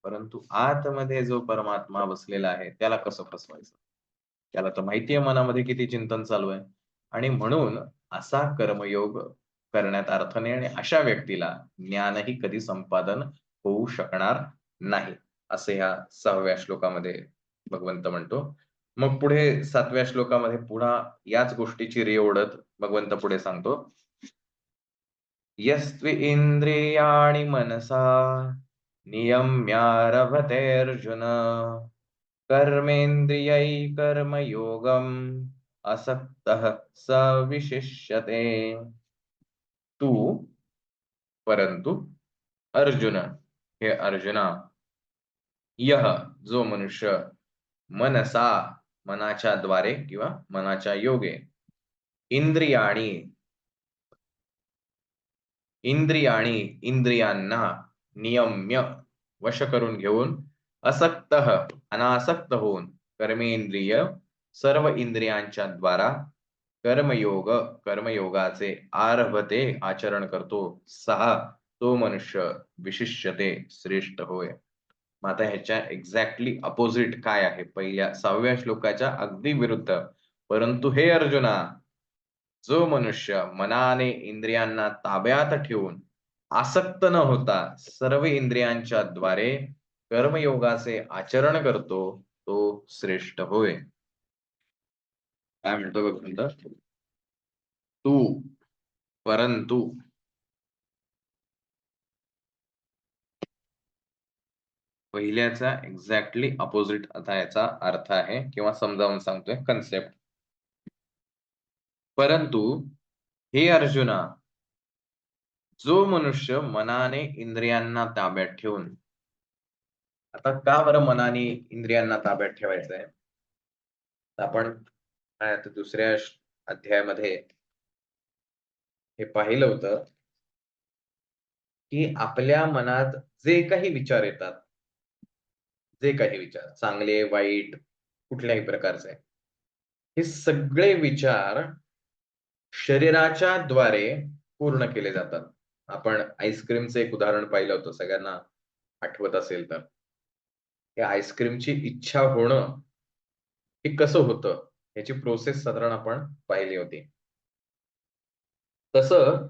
A: परंतु आतमध्ये जो परमात्मा बसलेला आहे, त्याला कसं फसवायचं? त्याला तर माहिती आहे मनामध्ये किती चिंतन चालू आहे. आणि म्हणून असा कर्मयोग करण्यात अर्थ नाही आणि अशा व्यक्तीला ज्ञानही कधी संपादन होऊ शकणार नाही. असे ह्या 6व्या श्लोकामध्ये भगवंत म्हणतो. मग पुढे 7व्या श्लोकामध्ये पुन्हा याच गोष्टीची रेळ ओढत भगवंत पुढे सांगतो, यस्त्विन्द्रियाणि मनसा नियम्यारभतेऽर्जुन कर्मेन्द्रियै कर्मयोगम् असक्तः स विशिष्यते. तू परंतु अर्जुन, हे अर्जुना, यह जो मनुष्य मनसा मनाच्या द्वारे किंवा मनाच्या योगे इंद्रियाणी इंद्रियाणी इंद्रियांना नियम्य वश करून घेऊन असक्त अनासक्त होऊन कर्मेंद्रिय सर्व इंद्रियांच्या द्वारा कर्मयोग कर्मयोगाचे आरभते आचरण करतो सहा तो मनुष्य विशिष्यते श्रेष्ठ होय. मग आता ह्याच्या एक्झॅक्टली अपोजिट काय आहे? पहिल्या 6व्या श्लोकाच्या अगदी विरुद्ध. परंतु हे अर्जुना, जो मनुष्य मनाने इंद्रियांना ताब्यात ठेवून आसक्त न होता सर्व इंद्रियांच्या द्वारे कर्मयोगाचे आचरण करतो, तो श्रेष्ठ होय. काय म्हणतो बघ म्हणतं, तू परंतु पहिल्याचा एक्झॅक्टली अपोजिट आता याचा अर्थ आहे किंवा समजावून सांगतोय कन्सेप्ट. परंतु हे अर्जुना, जो मनुष्य मनाने इंद्रियांना ताब्यात ठेवून, आता का बरं मनाने इंद्रियांना ताब्यात ठेवायचंय? आपण काय आता दुसऱ्या अध्यायामध्ये हे पाहिलं होतं, की आपल्या मनात जे काही विचार येतात, जे काही विचार चांगले, वाईट, कुठल्याही प्रकारचे, हे सगळे विचार शरीराच्या द्वारे पूर्ण केले जातात. आपण आईस्क्रीमचं एक उदाहरण पाहिलं होतं, सगळ्यांना आठवत असेल तर. या आईस्क्रीमची इच्छा होणं हे कसं होतं याची प्रोसेस साधारण आपण पाहिली होती. तसं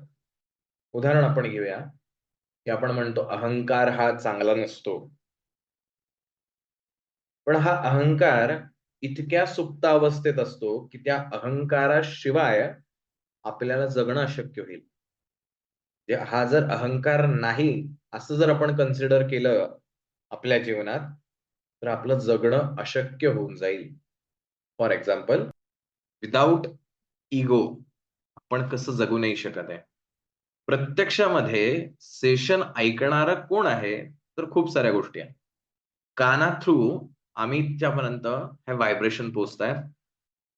A: उदाहरण आपण घेऊया, की आपण म्हणतो अहंकार हा चांगला नसतो. पण हा अहंकार इतक्या सुप्त अवस्थेत असतो, की त्या अहंकाराशिवाय आपल्याला जगणं अशक्य होईल. हा जर अहंकार नाही, असं जर आपण कन्सिडर केलं आपल्या जीवनात, तर आपलं जगणं अशक्य होऊन जाईल. फॉर एक्झाम्पल, विदाऊट इगो आपण कसं जगू नाही शकत आहे. प्रत्यक्षामध्ये सेशन ऐकणारं कोण आहे? तर खूप साऱ्या गोष्टी आहेत. काना थ्रू अमितच्यापर्यंत हे व्हायब्रेशन पोहोचतायत.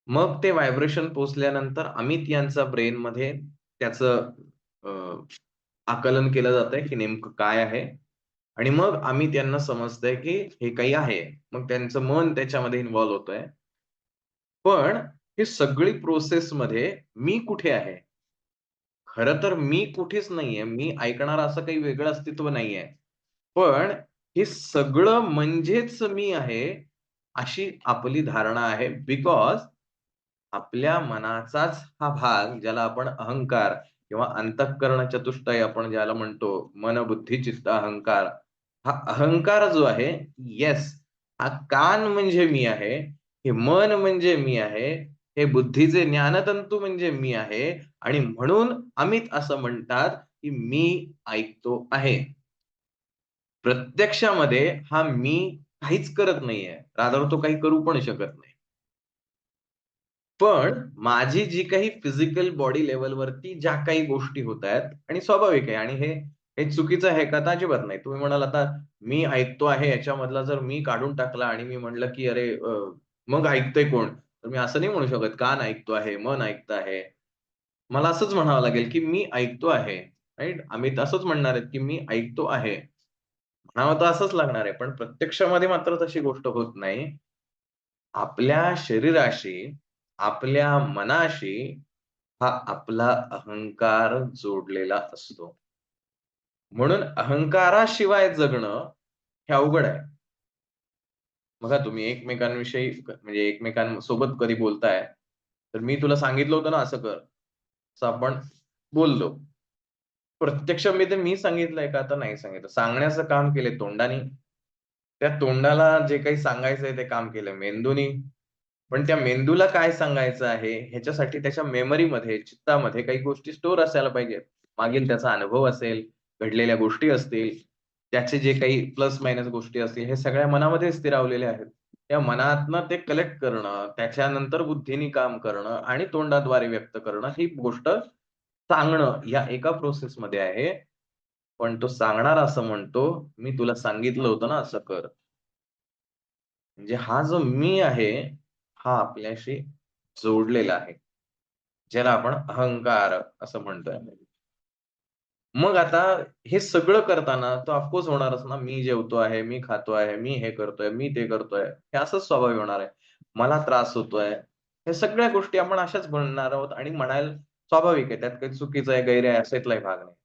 A: मग ते व्हायब्रेशन पोहोचल्यानंतर अमित यांचा ब्रेनमध्ये त्याचं अ, आकलन केलं जातंय, की नेमकं काय आहे? आणि मग अमित यांना समजतंय, की हे काही आहे. मग त्यांचं मन त्याच्यामध्ये इन्व्हॉल्व होतंय. पण हे सगळी प्रोसेसमध्ये मी कुठे आहे? खरं तर मी कुठेच नाहीये. मी ऐकणारं असं काही वेगळं अस्तित्व नाहीये. पण हे सगळं म्हणजेच मी आहे, अशी आपली धारणा आहे. बिकॉज आपल्या मनाचाच हा भाग ज्याला आपण अहंकार किंवा अंतःकरण चतुष्टय आपण ज्याला म्हणतो, मन, बुद्धी, चित्त, अहंकार. हा अहंकार जो आहे, येस, हा कान म्हणजे मी आहे, हे मन म्हणजे मी आहे, हे बुद्धीचे ज्ञानतंतू म्हणजे मी आहे आणि म्हणून अमित असं म्हणतात, की मी ऐकतो आहे. प्रत्यक्षामध्ये हा मी काहीच करत नाहीये. रादर तो काही करू पण शकत नाही. पण माझी जी काही फिजिकल बॉडी लेव्हलवरती ज्या काही गोष्टी होतायत आणि स्वाभाविक आहे आणि हे हे चुकीचं आहे का? तर अजिबात नाही. तुम्ही म्हणाल आता मी ऐकतो आहे याच्यामधला जर मी काढून टाकला आणि मी म्हटलं, की "अरे मग ऐकतंय कोण?" तर मी असं नाही म्हणू शकत. कान ऐकतो आहे, मन ऐकतं आहे. मला असंच म्हणावं लागेल, की मी ऐकतो आहे. राइट? आम्ही तसंच म्हणणार आहेत, की मी ऐकतो आहे. म्हणावं तर असंच लागणार आहे. पण प्रत्यक्षामध्ये मात्र तशी गोष्ट होत नाही. आपल्या शरीराशी, आपल्या मनाशी हा आपला अहंकार जोडलेला असतो. म्हणून अहंकाराशिवाय जगणं हे अवघड आहे. बघा तुम्ही एकमेकांविषयी म्हणजे एकमेकांसोबत कधी बोलताय, तर मी तुला सांगितलं होतं ना असं कर. असं आपण बोललो. प्रत्यक्षामध्ये मी सांगितलंय का? तर नाही सांगितलं. सांगण्याचं काम केलंय तोंडानी. त्या तोंडाला जे काही सांगायचंय ते काम केलं मेंदूनी. पण त्या मेंदूला काय सांगायचं आहे, ह्याच्यासाठी त्याच्या मेमरीमध्ये, चित्तामध्ये काही गोष्टी स्टोअर असायला पाहिजेत. मागील त्याचा अनुभव असेल, घडलेल्या गोष्टी असतील, त्याचे जे काही प्लस मायनस गोष्टी असतील, हे सगळ्या मनामध्ये स्थिरावलेल्या आहेत. त्या मनातनं ते कलेक्ट करणं, त्याच्यानंतर बुद्धीने काम करणं आणि तोंडाद्वारे व्यक्त करणं, ही गोष्ट सांगणं या एका प्रोसेसमध्ये आहे. पण तो सांगणारा असं म्हणतो, "मी तुला सांगितलं होतं ना असं कर." म्हणजे हा जो मी आहे, हा आपल्याशी जोडलेला आहे. ज्याला आपण अहंकार असं म्हणतोय. मग आता हे सगळं करताना तर ऑफकोर्स होणारच ना, मी जेवतो आहे, मी खातो आहे, मी हे करतोय, मी ते करतोय. हे असंच स्वाभाविक होणार आहे. मला त्रास होतोय. हे सगळ्या गोष्टी आपण अशाच म्हणणार आहोत आणि म्हणायला स्वाभाविक आहे. त्यात काही चुकीचं आहे, गैर आहे अशातलाही भाग नाही.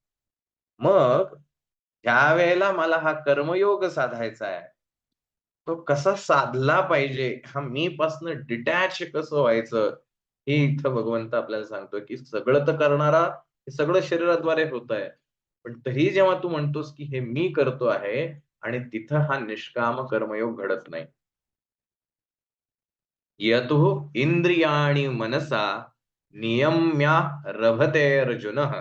A: मग ज्यावेळेला मला हा कर्मयोग साधायचा आहे, तो कसा साधला पाहिजे, हा मीपासनं डिटॅच कसं व्हायचं, हे इथं भगवंत आपल्याला सांगतोय, की सगळं तर करणारा, हे सगळं शरीराद्वारे होतंय. पण तरी जेव्हा तू म्हणतोस, की हे मी करतो आहे आणि तिथं हा निष्काम कर्मयोग घडत नाही. यतो इंद्रियाणि मनसा नियम्य रभते अर्जुनः.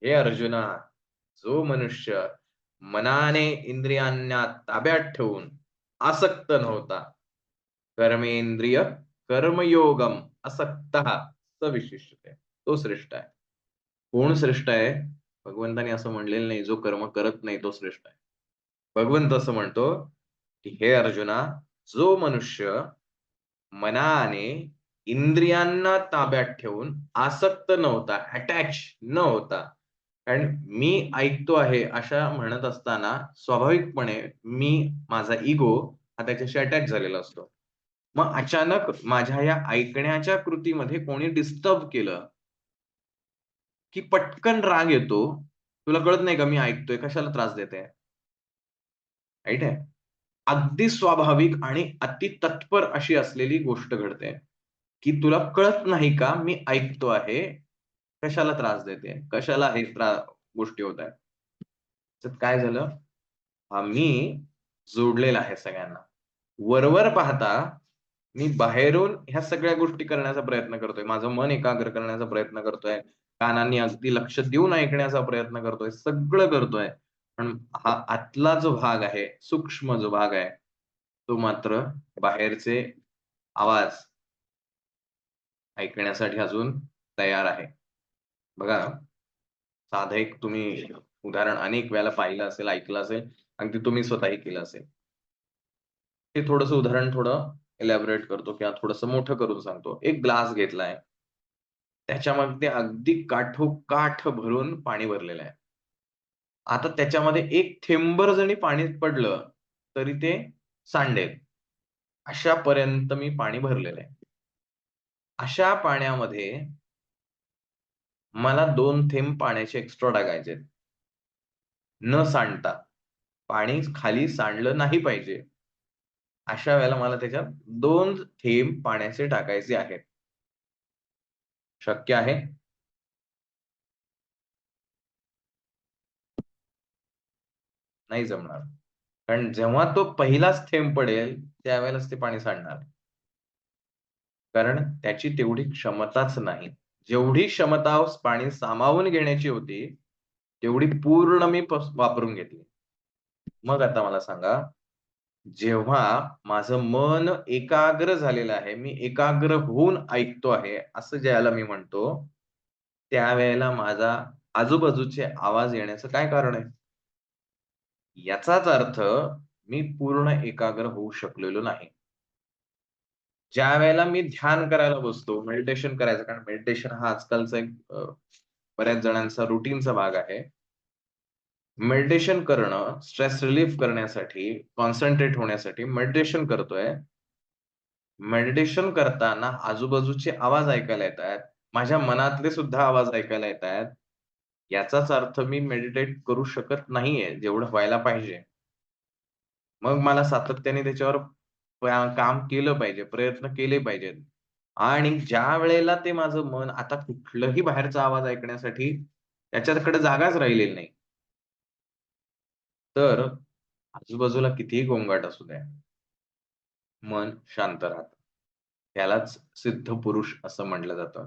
A: हे अर्जुना, जो मनुष्य मनाने इंद्रियांना ताब्यात ठेवून आसक्त नव्हता, कर्मेंद्रिय कर्मयोगम असक्तः स विशिष्यते. तो श्रेष्ठ आहे. कोण श्रेष्ठ आहे? भगवंताने असं म्हणलेलं नाही, जो कर्म करत नाही तो श्रेष्ठ आहे. भगवंत असं म्हणतो, की "हे अर्जुना, जो मनुष्य मनाने इंद्रियांना ताब्यात ठेवून आसक्त नव्हता, अटॅच न होता. कारण मी ऐकतो आहे अशा म्हणत असताना स्वाभाविकपणे मी माझा इगो हा त्याच्याशी अटॅच झालेला असतो. मग अचानक माझ्या या ऐकण्याच्या कृतीमध्ये कोणी डिस्टर्ब केलं, की पटकन राग येतो. तुला कळत नाही का मी ऐकतोय, कशाला त्रास देते? राइट आहे. अगदी स्वाभाविक आणि अति तत्पर अशी असलेली गोष्ट घडते, की तुला कळत नाही का मी ऐकतो आहे, कशाला त्रास देते? कशाला हे गोष्टी होत आहेत? त्याच्यात काय झालं, मी जोडलेला आहे सगळ्यांना. वरवर पाहता मी बाहेरून ह्या सगळ्या गोष्टी करण्याचा प्रयत्न करतोय. माझं मन एकाग्र करण्याचा प्रयत्न करतोय. कानांनी अगदी लक्ष देऊन ऐकण्याचा प्रयत्न करतोय. सगळं करतोय. पण हा आतला जो भाग आहे, सूक्ष्म जो भाग आहे, तो मात्र बाहेरचे आवाज ऐकण्यासाठी अजून तयार आहे. बघा, साधं एक तुम्ही उदाहरण अनेक वेळेला पाहिलं असेल, ऐकलं असेल, अगदी तुम्ही स्वतःही केलं असेल. हे थोडंसं उदाहरण थोडं एलॅबोरेट करतो किंवा थोडंसं मोठं करून सांगतो. एक ग्लास घेतलाय. त्याच्यामध्ये अगदी काठोकाठ भरून पाणी भरलेलं आहे. आता त्याच्यामध्ये एक थेंबर जरी पाणी पडलं, तरी ते सांडेल. अशापर्यंत मी पाणी भरलेलं आहे. अशा पाण्यामध्ये मला 2 थेंब पाण्याचे एक्स्ट्रा टाकायचेत. न सांडता. पाणी खाली सांडलं नाही पाहिजे. अशा वेळेला मला त्याच्यात 2 थेंब पाण्याचे टाकायचे आहेत. शक्य आहे? नाही जमणार. कारण जेव्हा तो पहिलाच थेंब पडेल, त्यावेळेलाच ते पाणी सांडणार. कारण त्याची तेवढी क्षमताच नाही. जेवढी क्षमता पाणी सामावून घेण्याची होती, तेवढी पूर्ण मी वापरून घेतली. मग आता मला सांगा, जेव्हा माझं मन एकाग्र झालेलं आहे, मी एकाग्र होऊन ऐकतो आहे, असं ज्याला मी म्हणतो, त्यावेळेला माझा आजूबाजूचे आवाज येण्याचं काय कारण आहे? याचाच अर्थ मी पूर्ण एकाग्र होऊ शकलेलो नाही. ज्यावेळेला मी ध्यान करायला बसतो, मेडिटेशन करायचं कारण मेडिटेशन हा आजकालचा एक बऱ्याच जणांचा रुटीनचा भाग आहे. मेडिटेशन करणं, स्ट्रेस रिलीफ करण्यासाठी, कॉन्सन्ट्रेट होण्यासाठी मेडिटेशन करतोय. मेडिटेशन करताना आजूबाजूचे आवाज ऐकायला येतायत. माझ्या मनातले सुद्धा आवाज ऐकायला येतायत. याचाच अर्थ मी मेडिटेट करू शकत नाहीये, जेवढं व्हायला पाहिजे. मग मला सातत्याने त्याच्यावर काम केलं पाहिजे, प्रयत्न केले पाहिजेत. आणि ज्यावेळेला ते माझं मन आता कुठलाही बाहेरचा आवाज ऐकण्यासाठी त्याच्याकडे जागाच राहिलेली नाही. तर आजूबाजूला कितीही गोंगाट असू द्या, मन शांत राहतं. त्यालाच सिद्ध पुरुष असं म्हटलं जातं,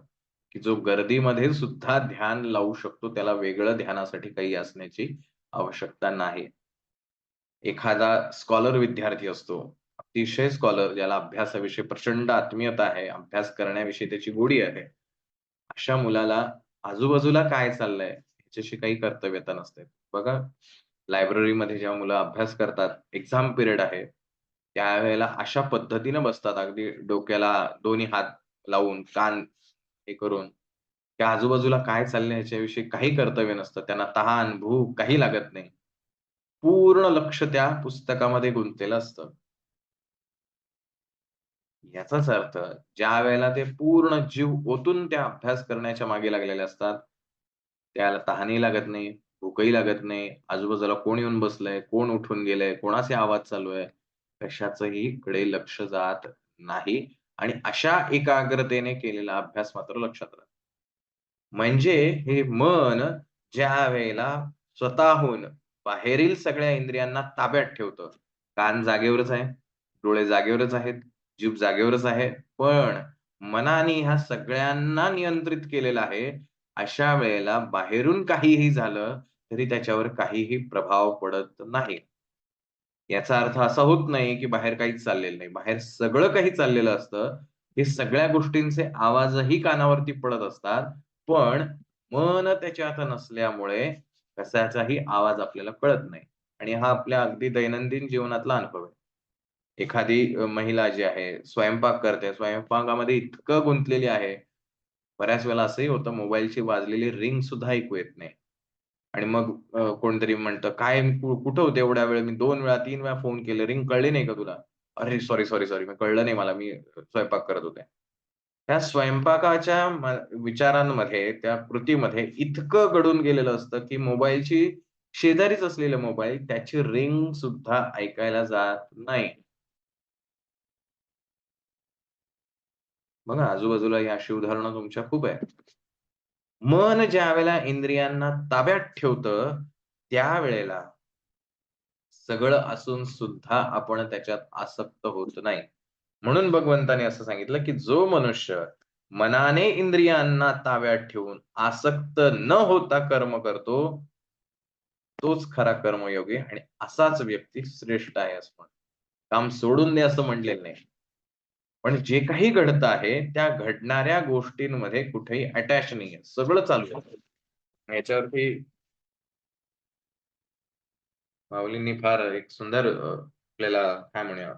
A: की जो गर्दीमध्ये सुद्धा ध्यान लावू शकतो. त्याला वेगळं ध्यानासाठी काही असण्याची आवश्यकता नाही. एखादा स्कॉलर विद्यार्थी असतो, अतिशय स्कॉलर ज्याला अभ्यासाविषयी प्रचंड आत्मीयता आहे, अभ्यास करण्याविषयी त्याची गोडी आहे. अशा मुलाला आजूबाजूला काय चाललंय ह्याच्याशी काही कर्तव्यता नसते. बघा, लायब्ररीमध्ये जेव्हा मुलं अभ्यास करतात, एक्झाम पिरियड आहे, त्यावेळेला अशा पद्धतीने बसतात अगदी डोक्याला दोन्ही हात लावून, कान हे करून, त्या आजूबाजूला काय चाललंय ह्याच्याविषयी काही कर्तव्य नसतं. त्यांना तहान, भूक काही लागत नाही. पूर्ण लक्ष त्या पुस्तकामध्ये गुंतलेलं असतं. याचाच अर्थ ज्यावेळेला ते पूर्ण जीव ओतून त्या अभ्यास करण्याच्या मागे लागलेले असतात, त्याला तहानही लागत नाही, भूकही लागत नाही, आजूबाजूला कोण येऊन बसलंय, कोण उठून गेलंय, कोणाचे आवाज चालू आहे, कशाचंही कडे लक्ष जात नाही आणि अशा एकाग्रतेने केलेला अभ्यास मात्र लक्षात राहतो. म्हणजे हे मन ज्यावेळेला स्वतःहून बाहेरील सगळ्या इंद्रियांना ताब्यात ठेवतं. कान जागेवरच आहे, डोळे जागेवरच आहेत, जीभ जागेवरच आहे. पण मनाने ह्या सगळ्यांना नियंत्रित केलेलं आहे. अशा वेळेला बाहेरून काहीही झालं, तरी त्याच्यावर काहीही प्रभाव पडत नाही. याचा अर्थ असा होत नाही, की बाहेर काहीच चाललेलं नाही. बाहेर सगळं काही चाललेलं असतं. हे सगळ्या गोष्टींचे आवाजही कानावरती पडत असतात. पण मन त्याच्यात नसल्यामुळे कशाचाही आवाज आपल्याला कळत नाही. आणि हा आपल्या अगदी दैनंदिन जीवनातला अनुभव आहे. एखादी महिला जी आहे, स्वयंपाक करते. स्वयंपाकामध्ये इतकं गुंतलेली आहे. बऱ्याच वेळेला असंही होतं मोबाईलची वाजलेली रिंग सुद्धा ऐकू येत नाही. आणि मग कोणतरी म्हणतं, "काय कुठं होते एवढ्या वेळ? मी 2 वेळा, 3 वेळा फोन केले. रिंग कळली नाही का तुला?" "अरे सॉरी. मी कळलं नाही मला. मी स्वयंपाक करत होते." त्या स्वयंपाकाच्या विचारांमध्ये, त्या कृतीमध्ये इतकं गढून गेलेलं असतं, की मोबाईलची शेजारीच असलेला मोबाईल त्याची रिंग सुद्धा ऐकायला जात नाही. बघा आजूबाजूला ही अशी उदाहरणं तुमच्या खूप आहेत. मन ज्यावेळेला इंद्रियांना ताब्यात ठेवतं, त्यावेळेला सगळं असून सुद्धा आपण त्याच्यात आसक्त होत नाही. म्हणून भगवंताने असं सांगितलं, की जो मनुष्य मनाने इंद्रियांना ताब्यात ठेवून आसक्त न होता कर्म करतो, तोच खरा कर्मयोगी आणि असाच व्यक्ती श्रेष्ठ आहे असं म्हणतात. काम सोडून दे असं म्हटलेलं नाही. पण जे काही घडतं आहे, त्या घडणाऱ्या गोष्टींमध्ये कुठेही अटॅच नाहीये. सगळं चालू आहे. याच्यावरती माऊलींनी फार एक सुंदर आपल्याला काय म्हणूया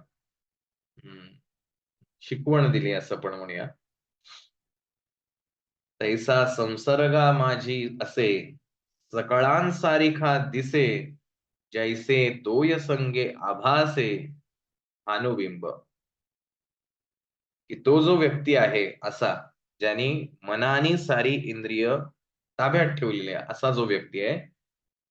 A: हं, शिकवण दिली असं पण म्हणूया. "तैसा संसर्गा माझी असे, सकळांसारिखा दिसे, जैसे तोय संगे आभासे भानुबिंब." की तो जो व्यक्ती आहे असा, ज्यानी मनाने सारी इंद्रिय ताब्यात ठेवलेली आहे, असा जो व्यक्ती आहे,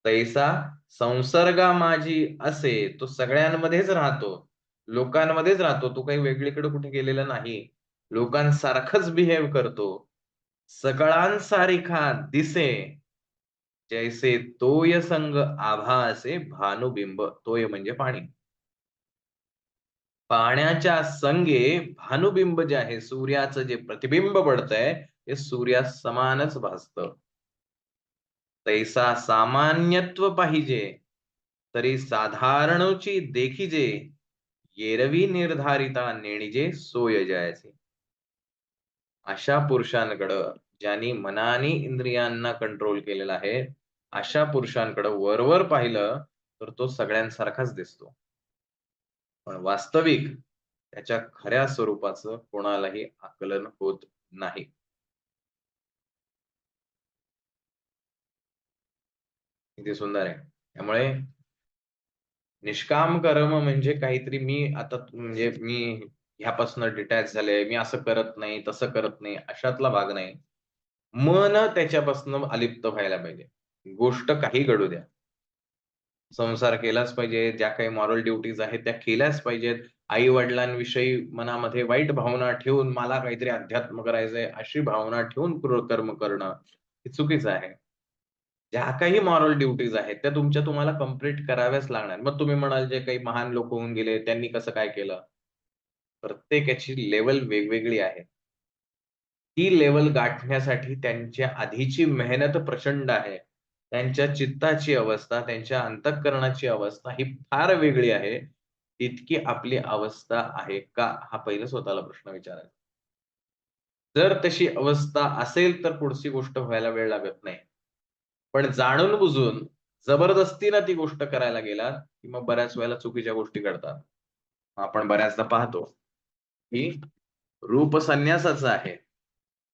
A: तैसा संसर्गा माझी असे, तो सगळ्यांमध्येच राहतो. लोकांमध्येच राहतो. तो काही वेगळीकडे कुठे गेलेला नाही. लोकांसारखंच बिहेव करतो. सकळांसारिखा दिसे, जैसे तोय संग आभासे भानुबिंब. तोय म्हणजे पाणी. पाण्याच्या संगे भानुबिंब जे आहे, सूर्याचं जे प्रतिबिंब पडतंय, ते सूर्यासमानच भासतं. तैसा सामान्यत्व पाहिजे, तरी साधारणोची देखिजे, येरवी निर्धारिता नेणिजे सोय जयाचे. अशा पुरुषांकडं, ज्यांनी मनाने इंद्रियांना कंट्रोल केलेलं आहे, अशा पुरुषांकडं वरवर पाहिलं, तर तो सगळ्यांसारखाच दिसतो. पण वास्तविक त्याच्या खऱ्या स्वरूपाचं कोणालाही आकलन होत नाही. किती सुंदर आहे. त्यामुळे निष्काम कर्म म्हणजे काहीतरी मी आता म्हणजे मी ह्यापासून डिटॅच झाले, मी असं करत नाही, तसं करत नाही, अशातला भाग नाही. मन त्याच्यापासून अलिप्त व्हायला पाहिजे. गोष्ट काही घडू द्या. संसार केलाच पाहिजे. ज्या काही मॉरल ड्युटीज आहेत त्या केल्याच पाहिजेत. आई-वडिलांविषयी मनामध्ये वाईट भावना ठेवून मला काहीतरी अध्यात्म करायचंय अशी भावना ठेवून कर्म करणं हे चुकीचं आहे. ज्या काही मॉरल ड्युटीज आहेत त्या तुम्हाला कंप्लीट कराव्याच लागणार. मग तुम्ही म्हणाल जे काही महान लोक होऊन गेले त्यांनी कसं काय केलं? प्रत्येकाची लेव्हल वेगवेगळी आहे. ती लेव्हल गाठण्यासाठी त्यांच्या आधीची मेहनत प्रचंड आहे. त्यांच्या चित्ताची अवस्था, त्यांच्या अंतःकरणाची अवस्था ही फार वेगळी आहे. तितकी आपली अवस्था आहे का? हा पहिला स्वतःला प्रश्न विचारायचा. जर तशी अवस्था असेल तर पुढची गोष्ट व्हायला वेळ लागत नाही. पण जाणून-बुजून जबरदस्तीनं ती गोष्ट करायला गेलात, की मग बऱ्याच वेळेला चुकीच्या गोष्टी घडतात. आपण बऱ्याचदा पाहतो, की रूप संन्यासाचं आहे.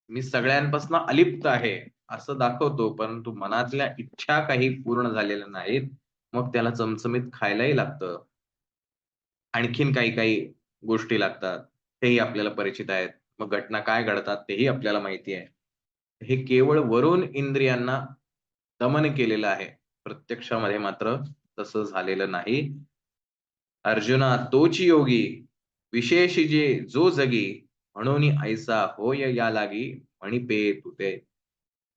A: मी सगळ्यांपासून अलिप्त आहे, असं दाखवतो, परंतु मनातल्या इच्छा काही पूर्ण झालेल्या नाहीत. मग त्याला चमचमीत खायलाही लागतं. आणखीन काही-काही गोष्टी लागतात. तेही आपल्याला परिचित आहेत. मग घटना काय घडतात तेही आपल्याला माहिती आहे. हे केवळ वरून इंद्रियांना दमन केलेलं आहे. प्रत्यक्षामध्ये मात्र तसं झालेलं नाही. अर्जुना तोची योगी, विशेष जे जो जगी, म्हणून ऐसा होय या लागी, म्हणी पे तुटे.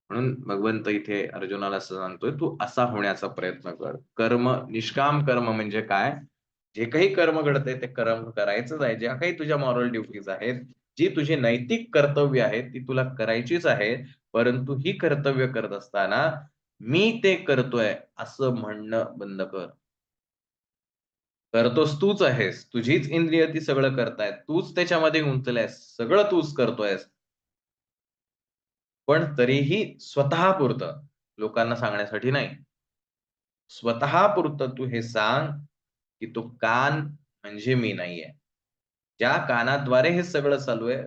A: म्हणून भगवंत इथे अर्जुनाला असं सांगतोय, "तू असा होण्याचा प्रयत्न कर." निष्काम कर्म म्हणजे काय? जे काही कर्म घडतंय ते कर्म करायचंच आहे. ज्या काही तुझ्या मॉरल ड्युटीज आहेत, जी तुझी नैतिक कर्तव्य आहेत, ती तुला करायचीच आहेत. परंतु ही कर्तव्य करत असताना, "मी ते करतोय," असं म्हणणं बंद कर. करतोस तूच आहेस. तुझीच इंद्रिय ती सगळं करतायत. तूच त्याच्यामध्ये गुंतलायस. सगळं तूच करतोयस. पण तरीही स्वतःपुरतं, लोकांना सांगण्यासाठी नाही. स्वतःपुरतं तू हे सांग, की तो कान म्हणजे मी नाहीये. ज्या कानाद्वारे हे सगळं चालू आहे,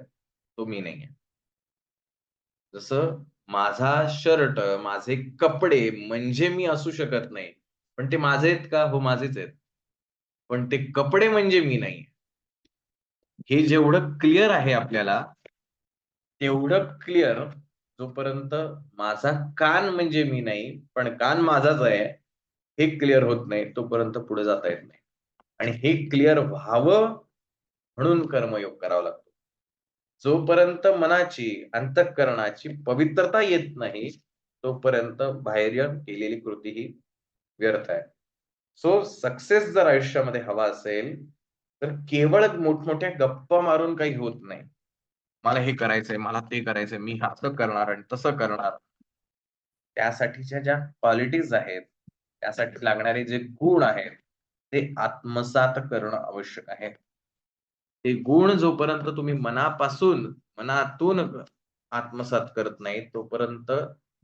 A: तो मी नाहीये. जसं माझा शर्ट, माझे कपडे म्हणजे मी असू शकत नाही. पण ते माझे आहेत का? हो, माझेच आहेत. पण ते कपडे म्हणजे मी नाहीये. हे जेवढं क्लिअर आहे आपल्याला, तेवढं क्लिअर जोपर्यंत माझा कान म्हणजे मी नाही, पण कान माझाच आहे. हे क्लिअर होत नाही तोपर्यंत पुढे जाता येत नाही. आणि हे क्लिअर व्हावं म्हणून कर्मयोग करावा लागतो. जोपर्यंत मनाची, अंतःकरणाची पवित्रता येत नाही, तोपर्यंत बाह्य केलेली कृती ही व्यर्थ आहे. सो सक्सेस जर आयुष्यामध्ये हवा असेल, तर केवळ मोठमोठ्या गप्पा मारून काही होत नाही. मला हे करायचंय, मला ते करायचंय, मी असं करणार आणि तसं करणार. त्यासाठीच्या ज्या क्वालिटीज आहेत, त्यासाठी लागणारे जे गुण आहेत, ते आत्मसात करणं आवश्यक आहे. ते गुण जोपर्यंत तुम्ही मनापासून, मनातून आत्मसात करत नाही, तोपर्यंत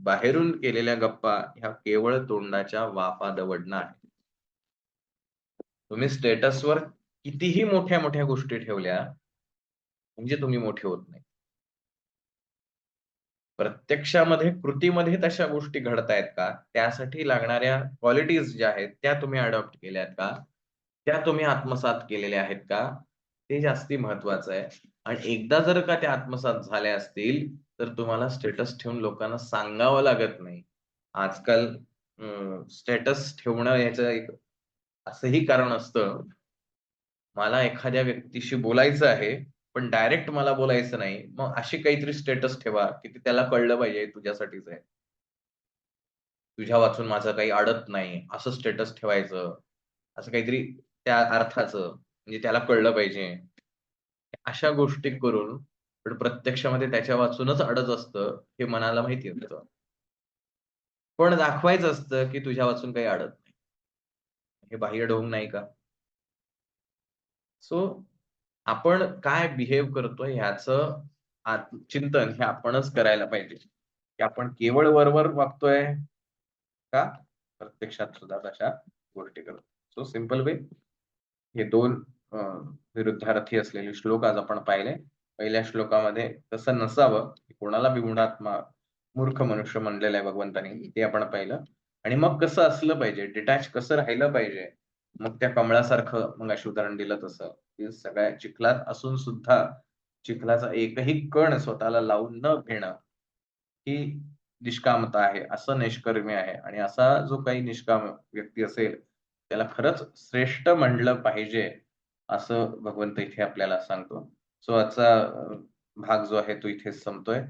A: बाहेरून केलेल्या गप्पा ह्या केवळ तोंडाच्या वाफा दवडणं आहे. तुम्ही स्टेटसवर कितीही मोठ्या-मोठ्या गोष्टी ठेवल्या, म्हणजे तुम्ही मोठे होत नाही. प्रत्यक्षामध्ये, कृतीमध्ये तशा गोष्टी घडतायत का? त्यासाठी लागणाऱ्या क्वालिटीज ज्या आहेत, त्या तुम्ही अडॉप्ट केल्यात का? त्या तुम्ही आत्मसात केलेल्या आहेत का? ते जास्ती महत्त्वाचं आहे. आणि एकदा जर का त्या आत्मसात झाल्या असतील, तर तुम्हाला स्टेटस ठेवून लोकांना सांगावं लागत नाही. आजकाल स्टेटस ठेवणं याचं एक असंही कारण असतं, मला एखाद्या व्यक्तीशी बोलायचं आहे, पण डायरेक्ट मला बोलायचं नाही. मग अशी काहीतरी स्टेटस ठेवा, की ते त्याला कळलं पाहिजे तुझ्यासाठीच आहे. तुझ्या वाचून माझं काही अडत नाही, असं स्टेटस ठेवायचं. असं काहीतरी त्या अर्थाचं, म्हणजे त्याला कळलं पाहिजे. अशा गोष्टी करून, पण प्रत्यक्षामध्ये त्याच्या वाचूनच अडत असतं, हे मनाला माहिती असतं. पण दाखवायचं असतं, की तुझ्या वाचून काही अडत नाही. हे बाह्य ढोंग नाही का? सो आपण काय बिहेव करतोय ह्याचं चिंतन हे आपणच करायला पाहिजे, की आपण केवळ वर-वर वागतोय का प्रत्यक्षात सुद्धा तशा गोष्टी करतो. सो सिंपल वे हे 2 अ, विरुद्धार्थी असलेले श्लोक आज आपण पाहिले. पहिल्या श्लोकामध्ये तसं नसावं, कोणाला विगुणात्मा, मूर्ख मनुष्य म्हणलेलं आहे भगवंतानी, ते आपण पाहिलं. आणि मग कसं असलं पाहिजे, डिटॅच कसं राहिलं पाहिजे. मग त्या कमळासारखं मगाशी उदाहरण दिलं तसं, की सगळ्या चिखलात असून सुद्धा चिखलाचा एकही कण स्वतःला लावून न घेणं, ही निष्कामता आहे, असं निष्कर्मी आहे. आणि असा जो काही निष्काम व्यक्ती असेल, त्याला खरंच श्रेष्ठ म्हणलं पाहिजे, असं भगवंत इथे आपल्याला सांगतो. सो आजचा भाग जो आहे तो इथेच संपतोय.